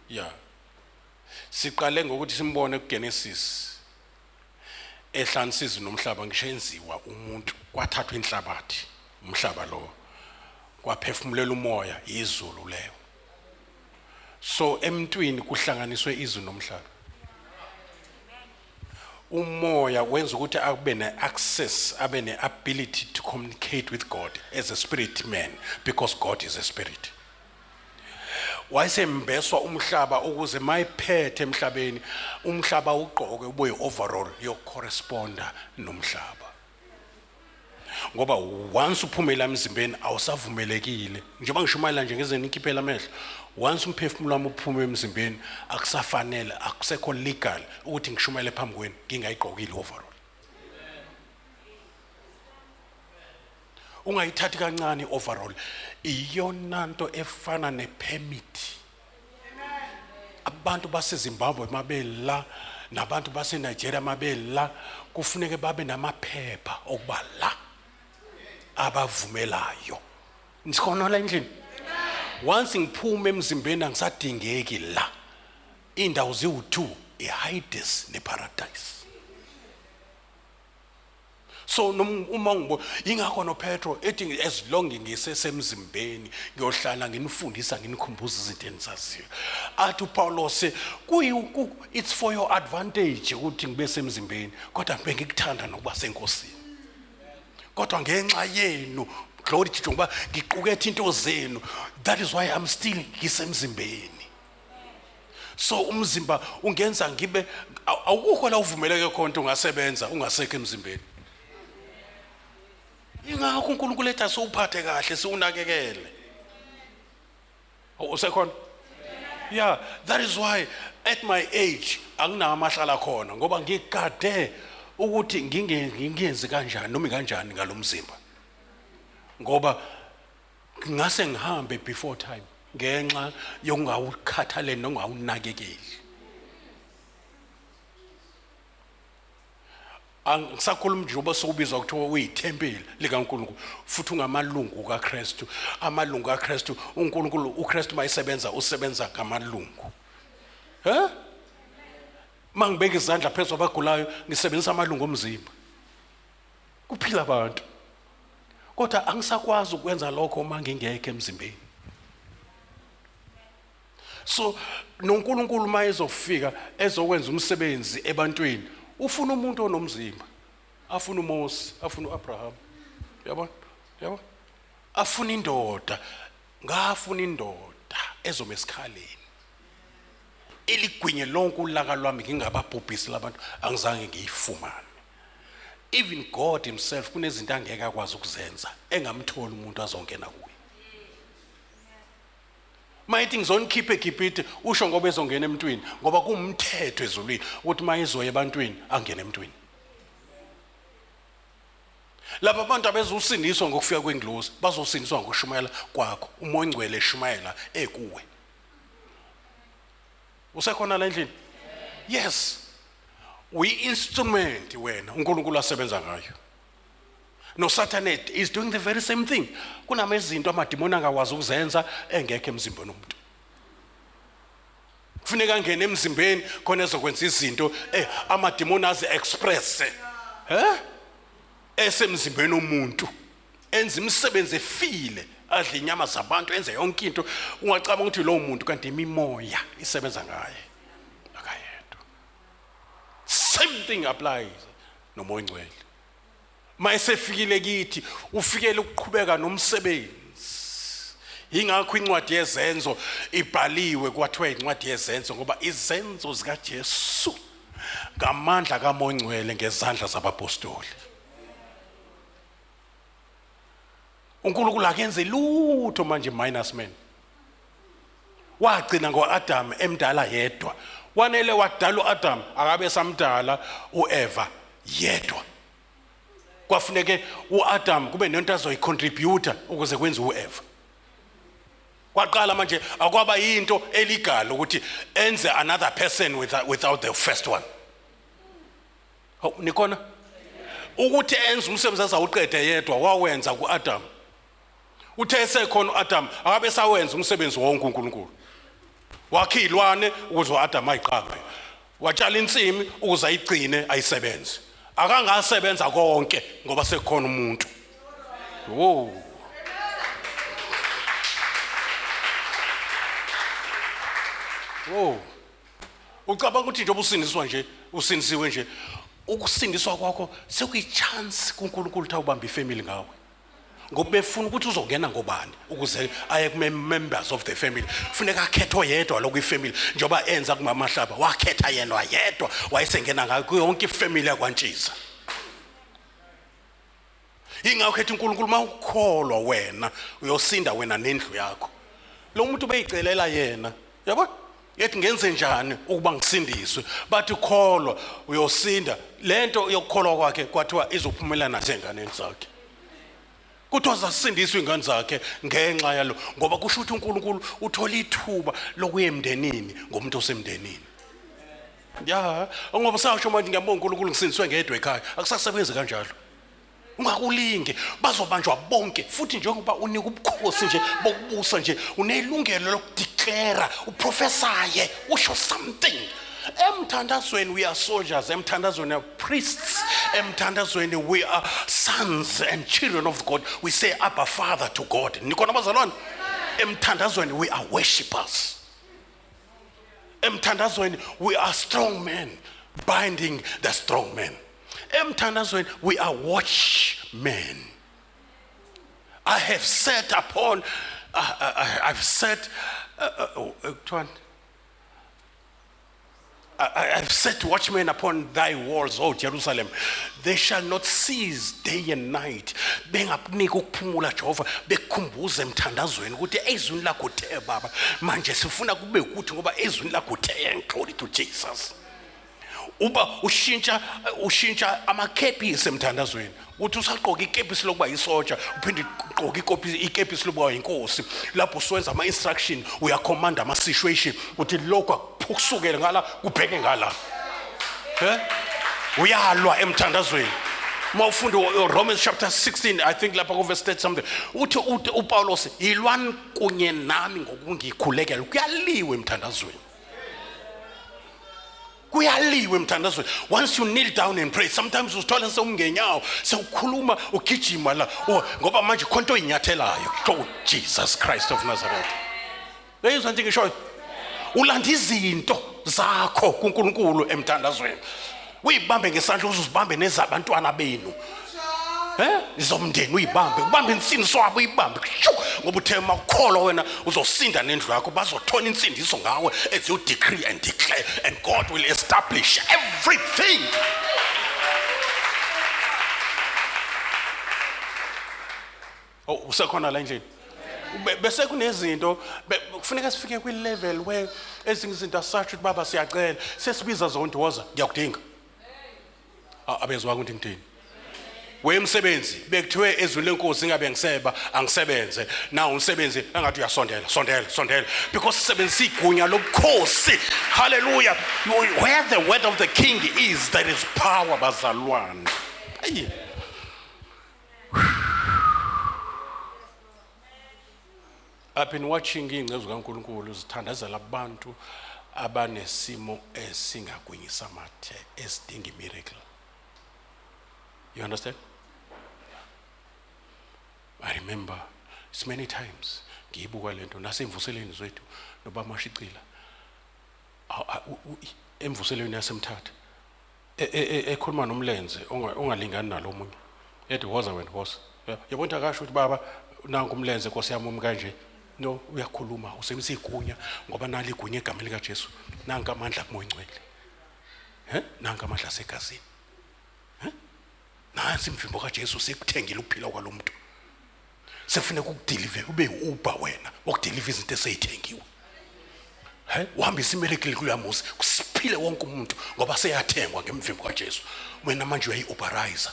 Yeah. Siqale ngokuthi simbone kuGenesis. Ehlanisa izulu nomhlaba ngisho enziwa umuntu, kwathathwa inhlabathi, umhlaba lo. Kwaphefumulela umoya, izulu leyo. So emntwini kuhlanganiswe izulu nomhlaba. Umoya wenza ukuthi abe ne-access, abe ne-ability to communicate with God as a spirit man, because God is a spirit. Wayesembeswa umhlaba ukuze mayiphethe emhlabeni, umhlaba ugqoke ube overall yo corresponda nomhlaba. Ngoba once uphumela emzimbeni awusavumelekile. Njengoba ngishumayela nje ngeze nikhiphela amehlo, once umphefumulo wami uphuma emzimbeni akusafanele, akusekho legal ukuthi ngishumayele phambi kweni ngingayigqokile overall. Ungayithathi kancane overall, iyona nto efana nepermit. Abantu baseZimbabwe mabela nabantu baseNigeria mabela kufuneke babe namaphepha okuba la abavumelayo. Nisikhona la endlini? Once ngiphume emzimbeni angisadingeki la. Indawo ziwu2, iHades neParadise. So uma ngibo ingakho noPetro ethi as long ngisesemzimbeni ngiyohlala nginifundisa nginikhumbuza izinto enzaziyo. Athi uPaulos it's for your advantage ukuthi ngibe semzimbeni kodwa bengikuthanda nokuba senkosini. Kodwa ngenxa yenu glory to ngoba ngiqukethe into zenu, that is why I'm still ngisemzimbeni. So umzimba ungenza ngibe awukho la uvumeleke khona ungasebenza ungasekho emzimbeni. Ingakho uNkulunkulu ethi asuphathe kahle siunakekele. Usekhona? Yeah, that is why at my age anginawo amahlala khona ngoba ngikade ukuthi ngingenzi kanjani noma kanjani ngalomzimba. Ngoba ngase ngihambe before time ngenxa yokungawukhathaleli nongawunakekeli. Angisakhuluma njengoba sobizwa kuthiwa uyithempeli likaNkulunkulu futhi ungamalungu kaKristu. Amalungu kaKristu uNkulunkulu uKristu mayisebenza usebenza ngamalungu. Mangibeka izandla phezulu abagulayo ngisebenzisa amalungu omzimba. Kuphila abantu. Kodwa angisakwazi ukwenza lokho uma ngingekho emzimbeni. So noNkulunkulu mayezofika ezokwenza umsebenzi ebantwini ufuna umuntu onomzimba. Afuna uMose, afuna uAbraham. Yabona? Afuna indoda, ngafuna indoda ezome esikhaleni. Eligwinye lonke ulaka lwami ngingababhubhisi labantu angizange ngiyifumane. Even God himself kunezinto angeke akwazi ukuzenza engamthola umuntu azongena kuye. Mayithi ngizonikhiphe eGibhithe usho ngoba ezongena emntwini ngoba kumthetho ezulwini ukuthi mayizoya ebantwini angene emntwini. Laba abantu abezusindiswa ngokufika kwengilosi bazosindiswa ngokushumayela kwakho, umoya ongcwele eshumayela ekuwe. Usekhona la endlini? Yes. We-instrument wena uNkulunkulu asebenza ngayo. No Satan is doing the very same thing. Kunamezinto amadimoni angawazi ukuzenza engekho emzimbeni womuntu. Kufuneka ngene emzimbeni khona ezokwenza izinto amadimoni azi express. Esemzimbeni womuntu. Enza imisebenzi efile, adla inyama zabantu, enze yonke into. Ungacabanga ukuthi lo muntu kanti imimoya isebenza ngaye. Akayedwa. Same thing applies nomoya ongcwele. Mayesefikile kithi ufikele ukuqhubeka nomsebenzi. Ingakho incwadi yezenzo ibhaliwe kwathiwa incwadi yezenzo ngoba izenzo zikaJesu ngamandla kaMoya Ongcwele ngezandla zabapostoli. uNkulunkulu akenze lutho manje minus man. Wagcina ngoAdam emdala yedwa. Wanele wadala uAdam akabe samdala uEva yedwa. Kwafuneke uAdam kube nento azoyicontributor ukuze kwenze uEva. Kwaqala manje akwaba into illegal ukuthi enze another person without the first one. Nikona? ukuthi enze umsebenzi azawuqede yedwa wawenza kuAdam. Uthe esekhona uAdam akabe sawenza umsebenzi wonke uNkulunkulu. Wakha ilwane ukuze uAdam ayiqaphe. Watshala insimi ukuze ayigcine ayisebenze. Akangasebenza konke ngoba sekukhona umuntu. Wo. Wo. Ucabanga ukuthi njengoba usindiswa nje, usindisiwe nje, ukusindiswa kwakho sekuyichance kuNkulunkulu ukuthi awubambe ifamily ngawe. Ngoba befuna ukuthi uzongena ngobani ukuze aye kuma members of the family. Kufuneka akhethe yedwa lokhu ifamily njengoba enza kumama Hlaba wakhetha yena yedwa wayesengena ngayo yonke ifamily yakwantshiza. Ingakho ethi uNkulunkulu mawukholwa wena uyosinda wena nendlu yakho. Lo muntu beyicelela yena, yabo? Yethi ngenze njani ukuba ngisindiswe, bathi kholwa uyosinda. Lento yokukholwa kwakhe kwathiwa izophumelana nasenganeni zakhe. Kuthiwa zasindiswa ingane zakhe ngenxa yalo ngoba kusho ukuthi uNkulunkulu uthola ithuba lokuya emndenini ngomuntu osemndenini. Ya, ngoba sasho manje ngiyabonga uNkulunkulu ngisindiswe ngedwa ekhaya, akusasebenzi kanjalo. Ungakulinge bazobanjwa bonke futhi njengoba unika ubukhosi nje bokubusa nje unelungelo lokudeclare uprofesaye usho something. Emthandazweni we are soldiers, emthandazweni we are priests, emthandazweni we are sons and children of God. We say Abba Father to God. Nikona bazalwane? Emthandazweni we are worshippers. Emthandazweni we are strong men binding the strong men. Emthandazweni we are watchmen. I have set upon I've set I've set watchmen upon thy walls, O Jerusalem. They shall not cease day and night. Bengakunika ukuphumula Jehova bekhumbuza emthandazweni ukuthi ezwini lakho uthe baba manje sifuna kube ukuthi ngoba ezwini lakho uthe. Glory to Jesus. Uba ushintsha amakepisi emthandazweni uthi usaqoka ikepisi lokuba yisoja uphinde uqoka ikepisi lokuba yinkosi lapho uswenza ama instruction uyacommand ama situation uthi lokho akuphusukele ngala kubheke ngala uyalwa emthandazweni. Mawufunda Romans chapter 16 I think lapha ku verse 30 something uthi uPaulos yilwani kunye nami ngokungikhulekela kuyaliwe emthandazweni. Kuyaliwe emthandazweni. Once you kneel down and pray, sometimes usithola sewungenyawo sewukhuluma ugijima la ngoba manje khonto inyathelayo. Oh Jesus Christ of Nazareth. Leyizwa nje ngisho ulanda izinto zakho kuNkulunkulu emthandazweni. Uyibambe ngesandla uzibambe nezabantwana benu. Izomndeni uyibambe ubambe insindiso wabo uyibambe ngoba uthe makukholwa wena uzosinda nendlu yakho bazothola insindiso ngawe as you decree and declare and God will establish everything. Oh usekhona la endlini bese kunezinto kufuneka sifike kwi level where ezinye izinto asathu baba siyacela sesibiza zontoza ngiyakudinga abezwa ukuthi ngithini. Wemsebenzi bekuthiwe ezwini lenkosi ingabe ngiseba angisebenze na umsebenzi engathi uyasondela because sebenzisa igunya lobukhosi. Hallelujah. Where the word of the king is there is power bazalwane. I've been watching ingcezu kaNkulunkulu zithandazela abantu abanesimo esingagwinyisa mathe esidinga miracle. You understand? I remember it's many times ngiyibuka lento nasemvuseleni zethu noba mashicila emvuseleni yasemthatha ekhuluma nomlenze ongalingani nalomunye ethi woza wena boss yabona akasho ukuthi baba nangu umlenze Nkosi yami kanje no uyakhuluma usebenzisa igunya ngoba nali igunya egama lika Jesu nanka amandla kumoya ngcwele nanka amandla segazini nansi imvimbo kaJesu sekuthengile ukuphila kwalomuntu sefuneka ukudeliver ube uba wena ukudeliver izinto eseyithengiwe uhambisa imiracle kuyamusi kusiphile wonke umuntu ngoba seyathengwa ngemvimbo kaJesu wena manje uyayioperize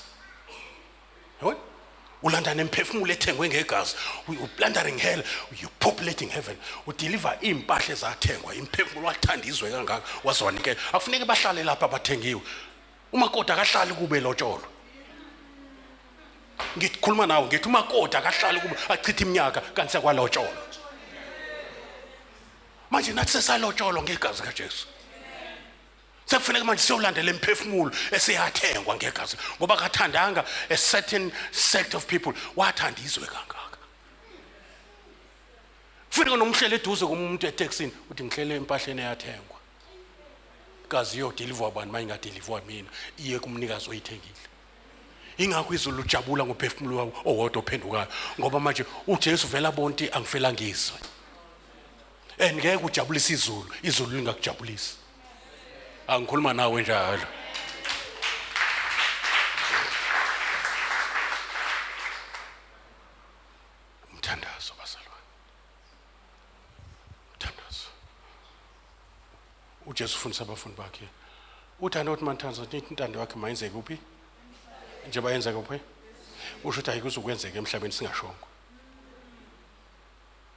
yabona ulanda nemphefumulo ethengwe ngegazi you plundering hell you populating heaven udeliver impahla ezathengwa imphefumulo wathandizwe kangaka waziwanikela akufuneka bahlale lapha abathengiwe umakoti akahlali kube lotsholo Ngikhuluma nawe ngithi umakoti akahlali kuba achitha iminyaka kanti sekwalotsholo. Manje nathi sesalotsholo ngegazi kaJesu. Sekufanele manje siyolandela imphefumulo esiyathengwa ngegazi ngoba kathandanga a certain sect of people wathanda izwe kangaka. Kufanele nomhlele eduze komuntu etaxini uthi ngihlele empahleni eyathengwa. Gazi yo deliver abantu manje ngadeliver mina iye kumnikazi oyithengile. Ingakho izulu lijabula ngophefumulo wawo owodwa ophendukayo ngoba manje uJesu vela bonke angifela ngizwe. Ngeke ujabulise izulu lingakujabulisi. Angikhuluma nawe njalo. Umthandazo bazalwane. Umthandazo. uJesu ufundisa abafundi bakhe. Uthando uthi manthandazo nithi intando yakhe mayenzeke kuphi? Nje bayenza kuphi? Usho ukuthi ayikuzukwenzeka emhlabeni singashongo.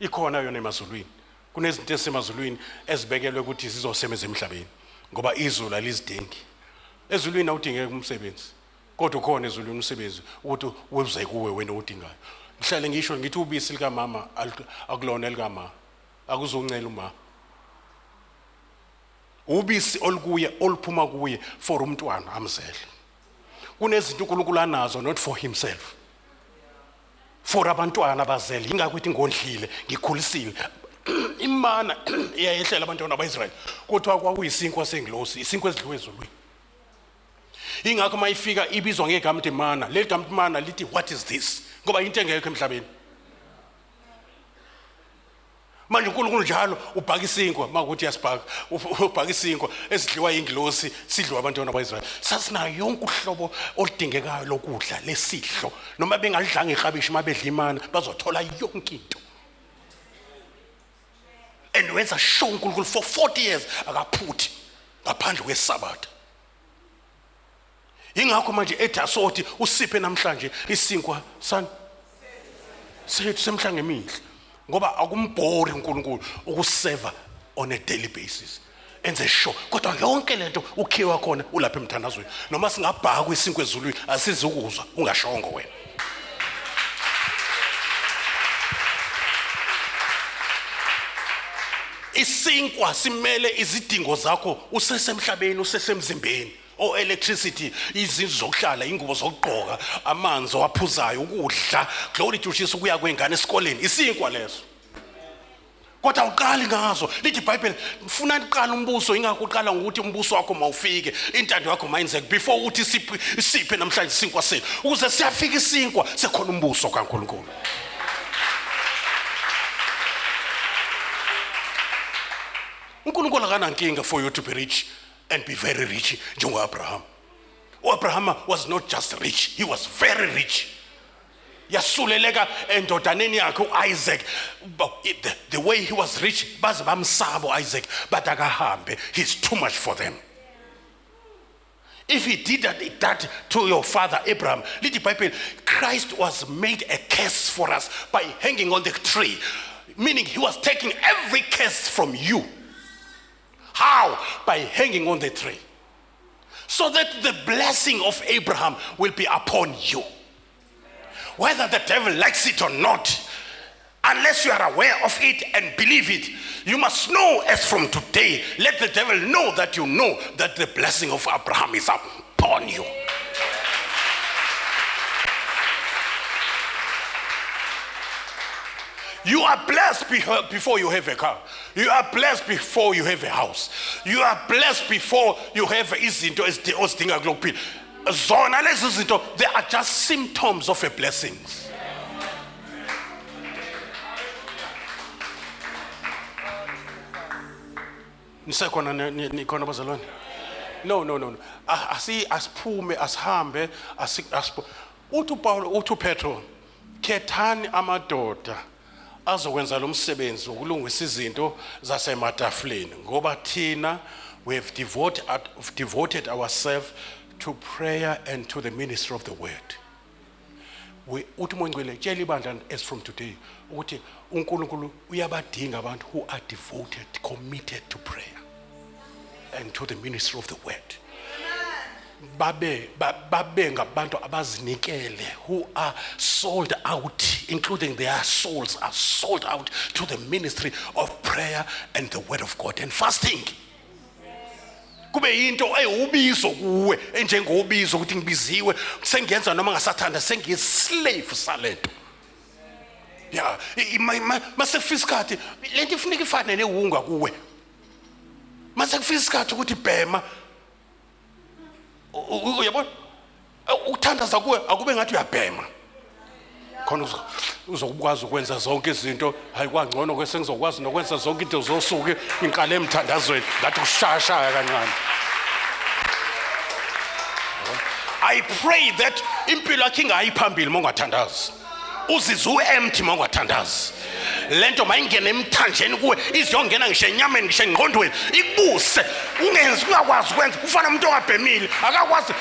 Ikhona yona emazulwini. Kunezinto esemazulwini ezibekelwe ukuthi sizosebenza emhlabeni ngoba izulu alizidingi. Ezulwini awudingeki umsebenzi. Kodwa ukhona ezulwini umsebenzi ukuthi wenze kuwe wena odingayo. Mhlale ngisho ngithi ubisi lika mama akulona elika mama. Akuzoncela uma. Ubisi olukuye oluphuma kuye for umntwana amzele. Kunezinto uNkulunkulu anazo not for himself. For abantwana abazele ingakho ithi ngondlile ngikhulisile. Imana iyayehlela abantwana baIsrael kodwa kwakuyisinkwa sengilosi isinkwa ezidliwe ezulwini. Ingakho mayifika ibizwa ngegama lithi mana. Le gama lithi mana lithi what is this? Ngoba into engekho emhlabeni. Manje uNkulunkulu njalo ubhaka isinkwa makuthi yasibhaka ubhaka isinkwa esidliwa ingilosi sidliwa abantwana baIsrael. Sasinayo yonke uhlobo oludingekayo lokudla lesidlo noma bengalidlanga ihabishi mabedla imana bazothola yonke into. And wenza show uNkulunkulu for 40 years akaphuthi ngaphandle kweSabatha. Ingakho manje edasothi usiphe namhlanje isinkwa san sethu semhlanje emihle ngoba akumbhori uNkulunkulu ukuseva on a daily basis. Enze show kodwa yonke lento ukhiwa khona ulapha emthandazweni noma singabhaka isinkwa ezulwini asizukuzwa ungashongo wena. Isinkwa simele izidingo zakho usesemhlabeni usesemzimbeni. O electricity, izindlu zokuhlala, ingubo zokugqoka, amanzi owaphuzayo, ukudla, glory to Jesus kuya kwengane esikoleni, isinkwa leso. Kodwa uqali ngazo, lithi iBhayibheli, ufuna uqala umbuso ingakho uqala ngokuthi umbuso wakho mawufike, intando yakho mayenzeke before uthi siphe namhlanje isinkwa sethu. Ukuze siyafika isinkwa sekhona umbuso kaNkulunkulu. uNkulunkulu akanankinga for you to be rich and be very rich njengoAbraham. Abraham was not just rich, he was very rich. Yasuleleka endodaneni yakhe uIsaac. The way he was rich baze bamsabo Isaac but akahambe, he's too much for them. If he did that to your father Abraham, little Bible, Christ was made a curse for us by hanging on the tree, meaning he was taking every curse from you. How? By hanging on the tree. So that the blessing of Abraham will be upon you. Whether the devil likes it or not, unless you are aware of it and believe it, you must know as from today, let the devil know that you know that the blessing of Abraham is upon you. You are blessed before you have a car. You are blessed before you have a house. You are blessed before you have izinto ezidinga kulokuphila. Zona lezi zinto, they are just symptoms of a blessing. Nisekhona nikhona bazalwane? No. Asiphume asihambe uthi Paul uthi Petro, khethani amadoda azokwenza lo msebenzi wokulungisa izinto zasematafuleni ngoba thina we have devoted ourselves to prayer and to the ministry of the word. Uthi uMongcwele tshela ibandla as from today ukuthi uNkulunkulu uyabadinga abantu who are devoted, committed to prayer and to the ministry of the word. babe ngabantu abazinikele, who are sold out, including their souls are sold out to the ministry of prayer and the word of God and fasting. Kube into ubizo kuwe enjengobizo ukuthi ngibiziwe sengiyenza noma ngasathanda sengiyislave salento. Yeah, mase kufika isikhathi lento ifuneka ifane newunga kuwe. Mase kufika isikhathi ukuthi bhema uyabona ukuthandaza kuwe akube ngathi uyabhema. Khona uzokwazi ukwenza zonke izinto, hayi kwangcono ke sengizokwazi nokwenza zonke into zosuke inqala emthandazweni ngathi ushashaya kancane. I pray that impilo yakhe ingayiphambili mongathandazi. Uzizwe empty mongathandazi. Lento mayingene emthanjeni kuwe iziyongena ngisho enyameni ngisho engqondweni ikubuse ungenzi ungakwazi ukwenza ufana umuntu ongabhemile akakwazi.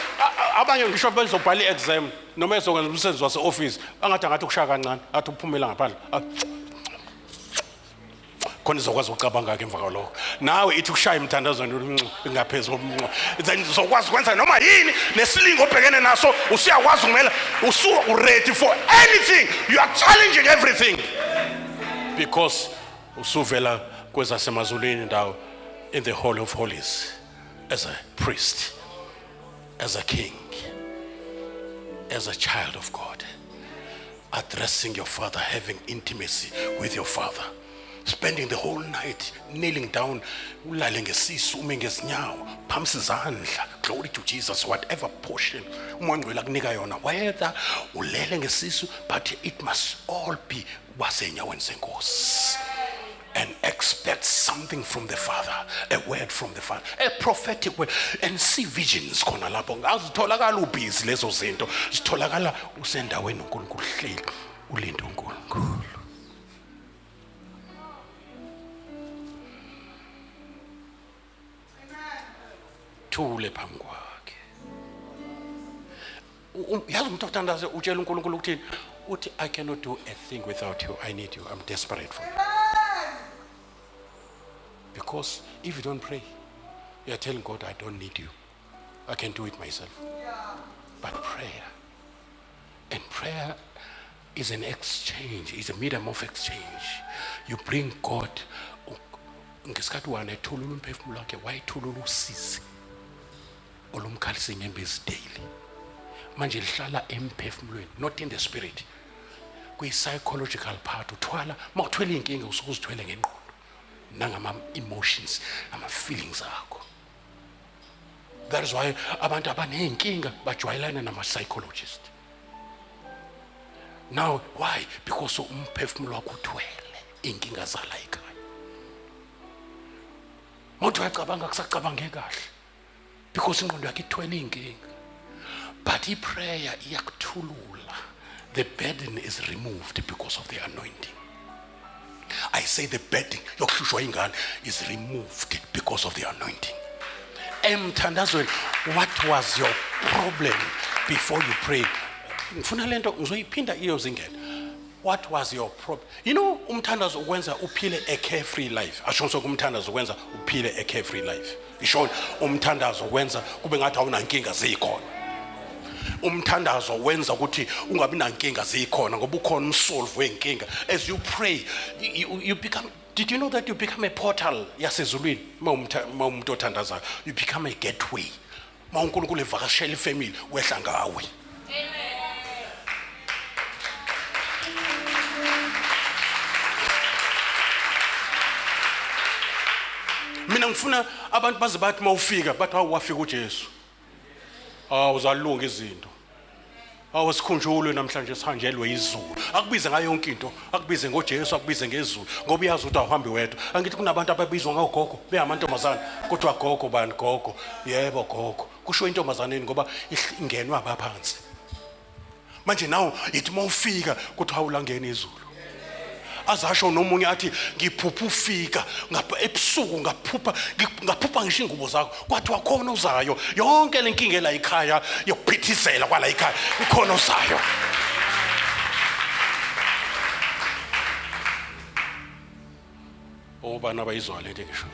Abanye ngisho bezobhala iexam noma ezokwenza umsebenzi wase office angathi ukushaya kancane athi uphumela ngaphandle khona izokwazi ukucabanga ke emva kwalokho. Nawe ithi ukushaya emthandazweni ngaphezulu then uzokwazi ukwenza noma yini nesilingo obhekene naso usiyakwazi ukumela ready for anything. You are challenging everything because usuvela kwezasemazulwini ndawo in the Holy of Holies as a priest, as a king, as a child of God, addressing your father, having intimacy with your father, spending the whole night kneeling down, ulale ngesisu ume ngezinyawo phambi izandla. Glory to Jesus. Whatever portion uMangcwele akunika yona, whether ulele ngesisu, but it must all be wasenyaweni senkosi. And expect something from the Father, a word from the Father, a prophetic word, and see visions khona lapho. Azitholakala ubhizi lezo zinto, zitholakala usendaweni uNkulunkulu hleli ulinda uNkulunkulu. Thule phambi kwakhe. Yazi umuntu othandaza utshela uNkulunkulu ukuthini? Uthi I cannot do a thing without you. I need you. I'm desperate for you. Because if you don't pray, you are telling God, I don't need you. I can do it myself. But prayer, and prayer is an exchange, is a medium of exchange. You bring God. Ngesikhathi wana ethulula umphefumulo wakhe wayethulula usizi olumkhalisa inyembezi daily. Manje lihlala emphefumulweni, not in the spirit. Kuyi-psychological part. Uthwala mawuthwele inkinga usuke uzithwele ngengqondo nangama emotions ama feelings akho. That is why abantu abanenkinga bajwayelana nama psychologist. Now why? Because umphefumulo wakho uthwele inkinga zala ekhaya. Mawuthi uyacabanga kusacabangeke kahle because ingqondo yakhe ithwele inkinga. But prayer iyakuthulula. The burden is removed because of the anointing. I say the burden yokuhlushwa ingane is removed because of the anointing. Emthandazweni, what was your problem before you prayed? Ngifuna lento ngizoyiphinda iyo zingene. What was your problem? You know, umthandazo ukwenza uphile a carefree life. Asho ngisho umthandazo ukwenza uphile a carefree life. Isho umthandazo ukwenza kube ngathi awunankinga zikhona. Umthandazo wenza ukuthi ungabi nankinga zikhona ngoba ukhona umsolve wenkinga. As you pray, you become. Did you know that you become a portal yasezulwini? Umuntu othandazayo, you become a gateway. uNkulunkulu evakashela ifamily wehla ngawe. Mina ngifuna abantu baze bathi mawufika bathi awafika uJesu. Uzalunga izinto. Awusikhunjulwe namhlanje sihanjelwe izulu. Akubize ngayo yonke into, akubize ngoJesu, akubize ngezulu ngoba uyazi ukuthi awuhambi wedwa. Angithi kunabantu ababizwa ngagogo beyamantombazana kodwa gogo bani gogo? Yebo gogo. Kusho intombazaneni ngoba ingenwa abaphansi. Manje nawo ithi mawufika kuthi awulangena izulu. Azasho nomunye athi ngiphupha ufika ngapha ebusuku ngaphupha ngisho ingubo zakho kwathi wakhona uzayo yonke lenkinga la ekhaya yokuphithizela kwala ekhaya ukhona uzayo. Obana bayizwa lento ngisho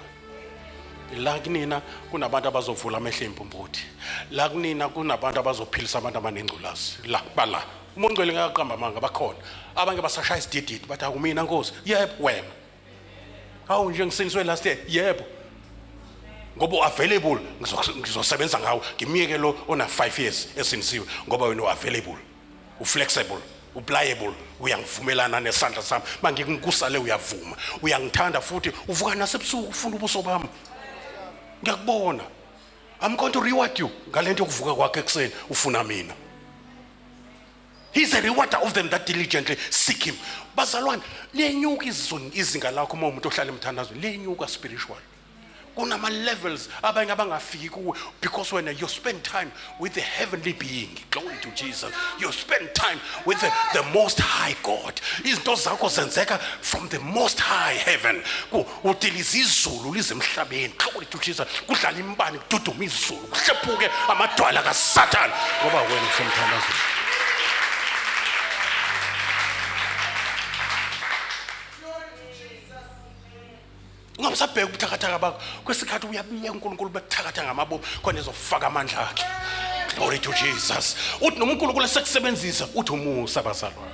La kunina kunabantu abazovula amehlo empumputhi. La kunina kunabantu abazophilisa abantu abanengculazi. La bala. Umuntu ngcwele ngiyaqamba manga bakhona. Abanye basashaya isidididi bathi akumina Nkosi. Yebo wena. Hawu nje ngiseniswe last year. Yebo. Ngoba available ngizosebenza ngawo. Ngimiyeke lo ona 5 years esinisiwe ngoba wena available. Uflexible. Upliable, uyangivumelana nesandla sami mangikusale uyavuma uyangithanda futhi uvuka nasebusuku ufuna ubuso bami ngiyakubona. I'm going to reward you ngalento yokuvuka kwakhe ekseni ufuna mina. He's a rewarder of them that diligently seek him. Bazalwane lenyuka izinga lakho uma umuntu ohlala emthandazo lenyuka spiritual. Kunama levels abanye abangafiki kuwe because when you spend time with the heavenly being, glory to Jesus, you spend time with the most high God. Izinto zakho zenzeka from the most high heaven. Utiliza izulu lize emhlabeni, glory to Jesus, kudlala imbani kududuma izulu kuhlephuke amadwala kaSathane ngoba wena usemthandazo. Ungamsabheka ubuthakathaka bakho kwesikhathi uyabiya uNkulunkulu bekuthakatha ngamabomu khona ezofaka amandla akhe. Glory to Jesus. Uthi noma uNkulunkulu esekusebenzisa uthi umusa bazalwane.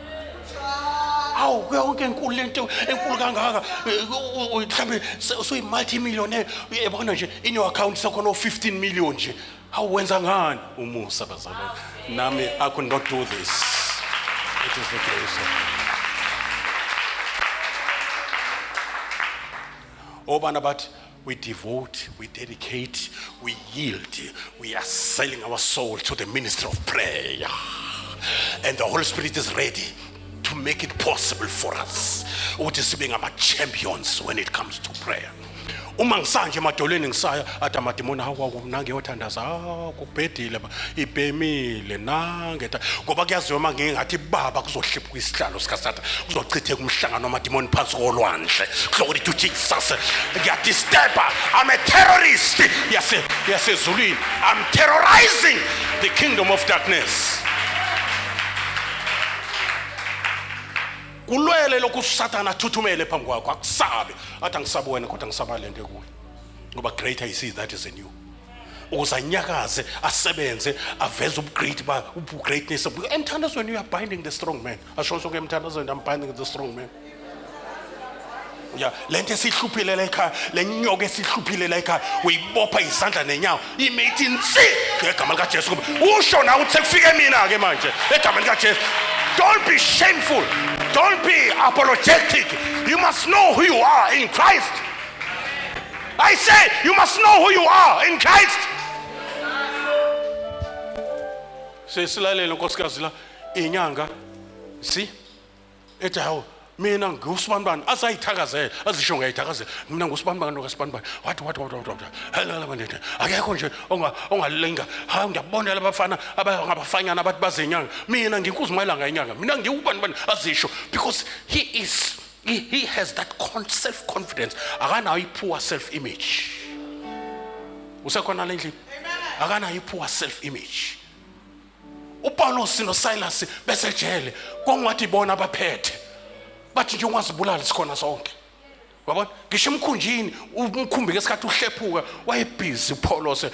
Awu yonke enkulu lento enkulu kangaka mhlambe soyi multi-millionaire yabona nje in your account sekhona 15 million nje. Hawu wenza ngani umusa bazalwane. Nami I could not do this. It is the grace of God. Obana but we devote, we dedicate, we yield, we are selling our soul to the ministry of prayer. And the Holy Spirit is ready to make it possible for us. What is being our champions when it comes to prayer. Uma ngisanje emadolweni ngisaya athi amadimoni hawa nange yothandaza kubhedile ibhemile nange ngoba kuyaziwa manje ngathi baba kuzohliphuka isihlalo sikaSatha kuzochitheka umhlangano wamadimoni phansi kolwandle. Glory to Jesus. Ngiyadisturba. I'm a terrorist. Yasezulwini. I'm terrorizing the kingdom of darkness. Kulwele lokhu uSathane athuthumele phambi kwakho akusabe athi angisabe wena kodwa ngisaba lento kuwe ngoba greater is he that is in you. Uzanyakaze asebenze aveze ubugreatness emthandazweni. You are binding the strong man. Asho sonke emthandazweni I'm binding the strong man. Yeah, lento esihluphile la ekhaya lenyoka esihluphile la ekhaya uyibopha izandla nenyawo imethi nsi ngegama lika Jesu usho na uthi sekufike mina ke manje egama lika Jesu. Don't be shameful. Don't be apologetic. You must know who you are in Christ. I say you must know who you are in Christ. Sesilalele nkosikazi la inyanga si ethi hawo mina ngusibani asayithakazela azisho ngayithakazela mina ngusibani nokasibani what helala bandethe akekho nje ongalenga ha ngiyabonela abafana abangabafanyana abathi bazenyanga mina ngikuzimayelanga inyanga mina ngiyubani azisho because he has that self confidence akanayo ipoor self image. Usekhona lendli akanayo ipoor self image. uPaulos noSilas besejele kongathi bona abaphethe bathi nje ungazibulala sikhona sonke. Wabona ngisho emkhunjini umkhumbi ngesikhathi uhlephuka wayebhizi uPaulos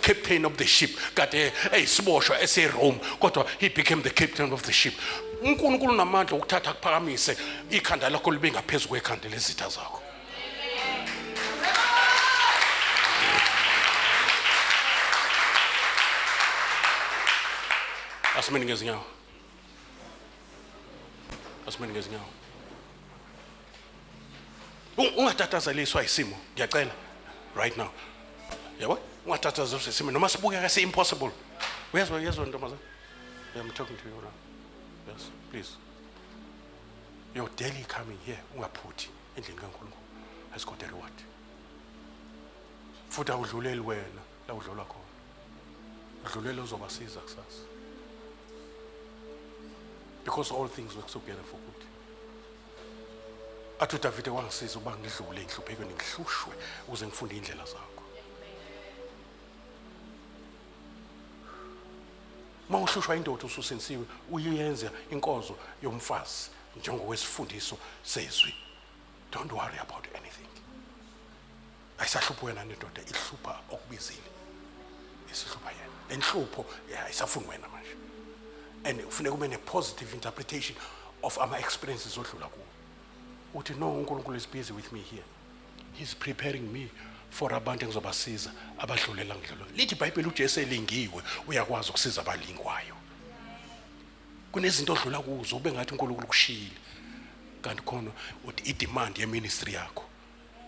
captain of the ship kade eyisiboshwa eseRome kodwa he became the captain of the ship. uNkulunkulu namandla ukuthatha kuphakamise ikhanda lakho libe ngaphezulu kwekhanda lezitha zakho. Asimeni ngezinyawo. Asimeni ngezinyawo. Ungatatazeliswa isimo ngiyacela right now. Yabo ungatatazeliswa isimo noma sibuke ka impossible. Uyezwa ntombazana. I'm talking to you now. Yes, please. Your daily coming here ungaphuthi endlini kaNkulunkulu has got a reward. Futhi awudluleli wena la udlula khona. Udlulele uzobasiza kusasa. Because all things work together for good. Athu David wangisiza uba ngidlule inhlupheko ngihlushwe ukuze ngifunde indlela zakho. Mawuhlushwa indoda ususensiwe uyenza inkozo yomfazi njengowesifundiso sezwi. Don't worry about anything. ayisahluphi wena nendoda, ihlupha okubizile, isihlupha yena. Le nhlupho ayisafuni wena manje. And kufuneka ube ne-positive interpretation of ama-experiences odlula kuwo. Uthi no, uNkulunkulu is busy with me here. He's preparing me for abantu engizobasiza abadlulela ngidlula. Lithi iBhayibheli uJesu elingiwe uyakwazi ukusiza abalingwayo. Kunezinto odlula kuzo ube ngathi uNkulunkulu kushiyile. Kanti khona uthi i-demand ye-ministry yakho.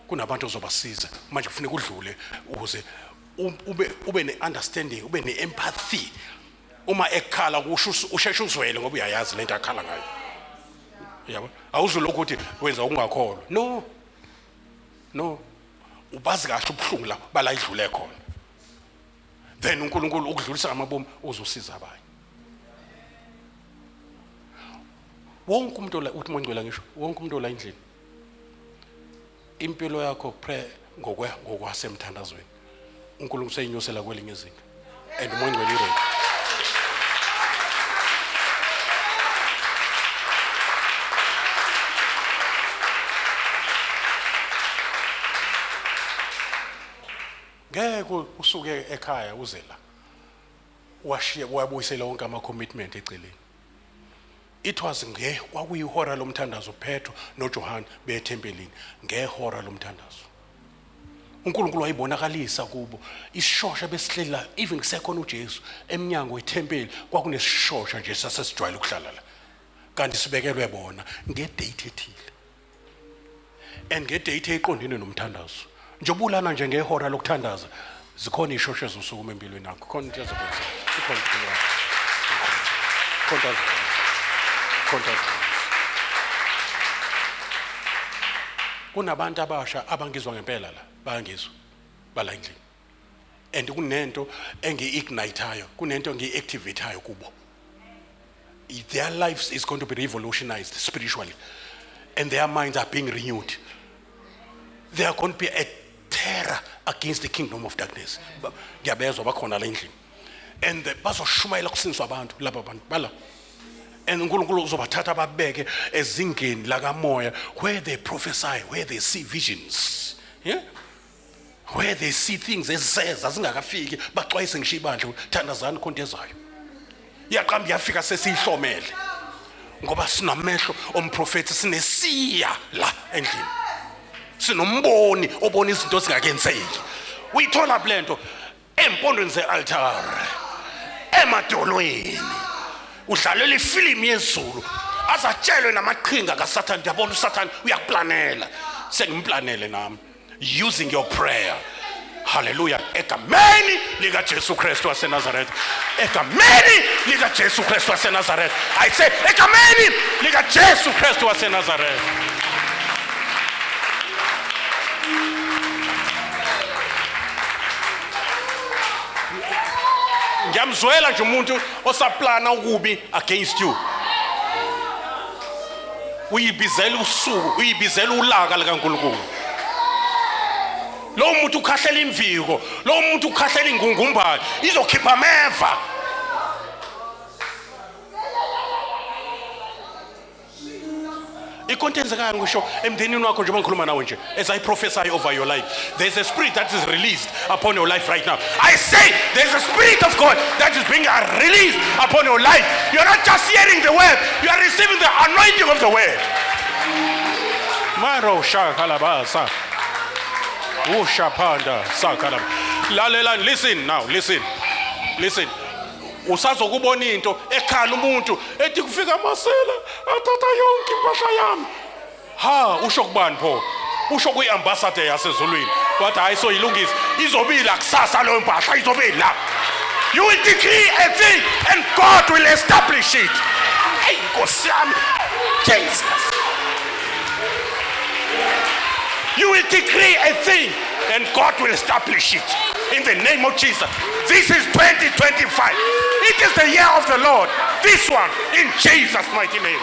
Kunabantu ozobasiza manje kufuneka udlule ukuze ube ne-understanding, ube ne-empathy. Uma ekhala kusho usheshe uzwele ngoba uyayazi lento akhala ngayo. Yabo awuzulu ukuthi wenza ungakholwa. No, ubazi kahle ubuhlungu la bala idlule khona. Then uNkulunkulu ukudlulisa amabomu uzosiza abanye. Wonke umuntu la uthi mongcwela ngisho, wonke umuntu la endlini. Impilo yakho pray ngokwasemthandazweni. uNkulunkulu seyinyosela kwelinye izinga. And umongcwela iready. Ngeke usuke ekhaya uze la washiya wabuyisela wonke ama-commitment eceleni. It was kwakuyihora lomthandazo Petro noJohane bethempelini ngehora lomthandazo. uNkulunkulu wayibonakalisa kubo isishosha besihlela even kusekhona uJesu eminyango wethempeli kwakunesishosha nje sasesijwayele ukuhlala la. Kanti sibekelwe bona ngedate ethile. And ngedate eqondene nomthandazo. Njobulana nje ngehora lokuthandaza zikhona ishoshe zosukuma empilweni yakho. Khona into ezokwenza. Ikhona into yakho. Kontazi. Kunabantu abasha abangizwa ngempela la, bayangizwa bala endlini. And kunento engi-igniteayo, kunento engi-activateayo kubo. Their lives is going to be revolutionized spiritually. And their minds are being renewed. They are going to be a terror against the kingdom of darkness. Ngiyabezwa bakhona la endlini. And bazoshumayela kusiniswa abantu laba bantu bala. And uNkulunkulu uzobathatha babeke ezingeni lakamoya where they prophesy, where they see visions. Yeah? Where they see things ezizeza zingakafiki baxwayise ngisho ibandla thandazani khonto ezayo. Iyaqamba iyafika sesihlomele. Ngoba sinamehlo omprofeti sinesiya la endlini. Sinomboni obona izinto zingakenzeki. Uyithola blento empondweni ze-altar emadolweni. Udlalela ifilimu yezulu azatshelwe namaqhinga kaSathane. Ndiyabona uSathane uyakuplanela. Sengimplanele nami using your prayer. Hallelujah. Egameni lika Jesu Kristu waseNazaretha. Egameni lika Jesu Kristu waseNazaretha. I say egameni lika Jesu Kristu waseNazaretha. Ngiyamzwela nje umuntu osaplana ukubi against you. Uyibizela usuku, uyibizela ulaka likaNkulunkulu. Lo muntu ukhahlela imviko, lo muntu ukhahlela ingungumbayo, izokhipha ameva. Ikontenzeka ngisho emndenini wakho njengoba ngikhuluma nawe nje, as I prophesy over your life, there's a spirit that is released upon your life right now. I say there's a spirit of God that is being released upon your life. You're not just hearing the word, you are receiving the anointing of the word. Maro shakalabasa. Ushapanda sakalab. Lalela, listen now, listen. Usazokubona into ekhala umuntu ethi kufika amasela athatha yonke impahla yami. Ha, usho kubani pho? Usho kuyiambassador yasezulwini. But hayi so ilungisa. Izobila kusasa lo impahla izobila. You will decree a thing and God will establish it. Hey, Nkosi yami. Jesus. You will decree a thing and God will establish it. In the name of Jesus. This is 2025. It is the year of the Lord. This one in Jesus' mighty name.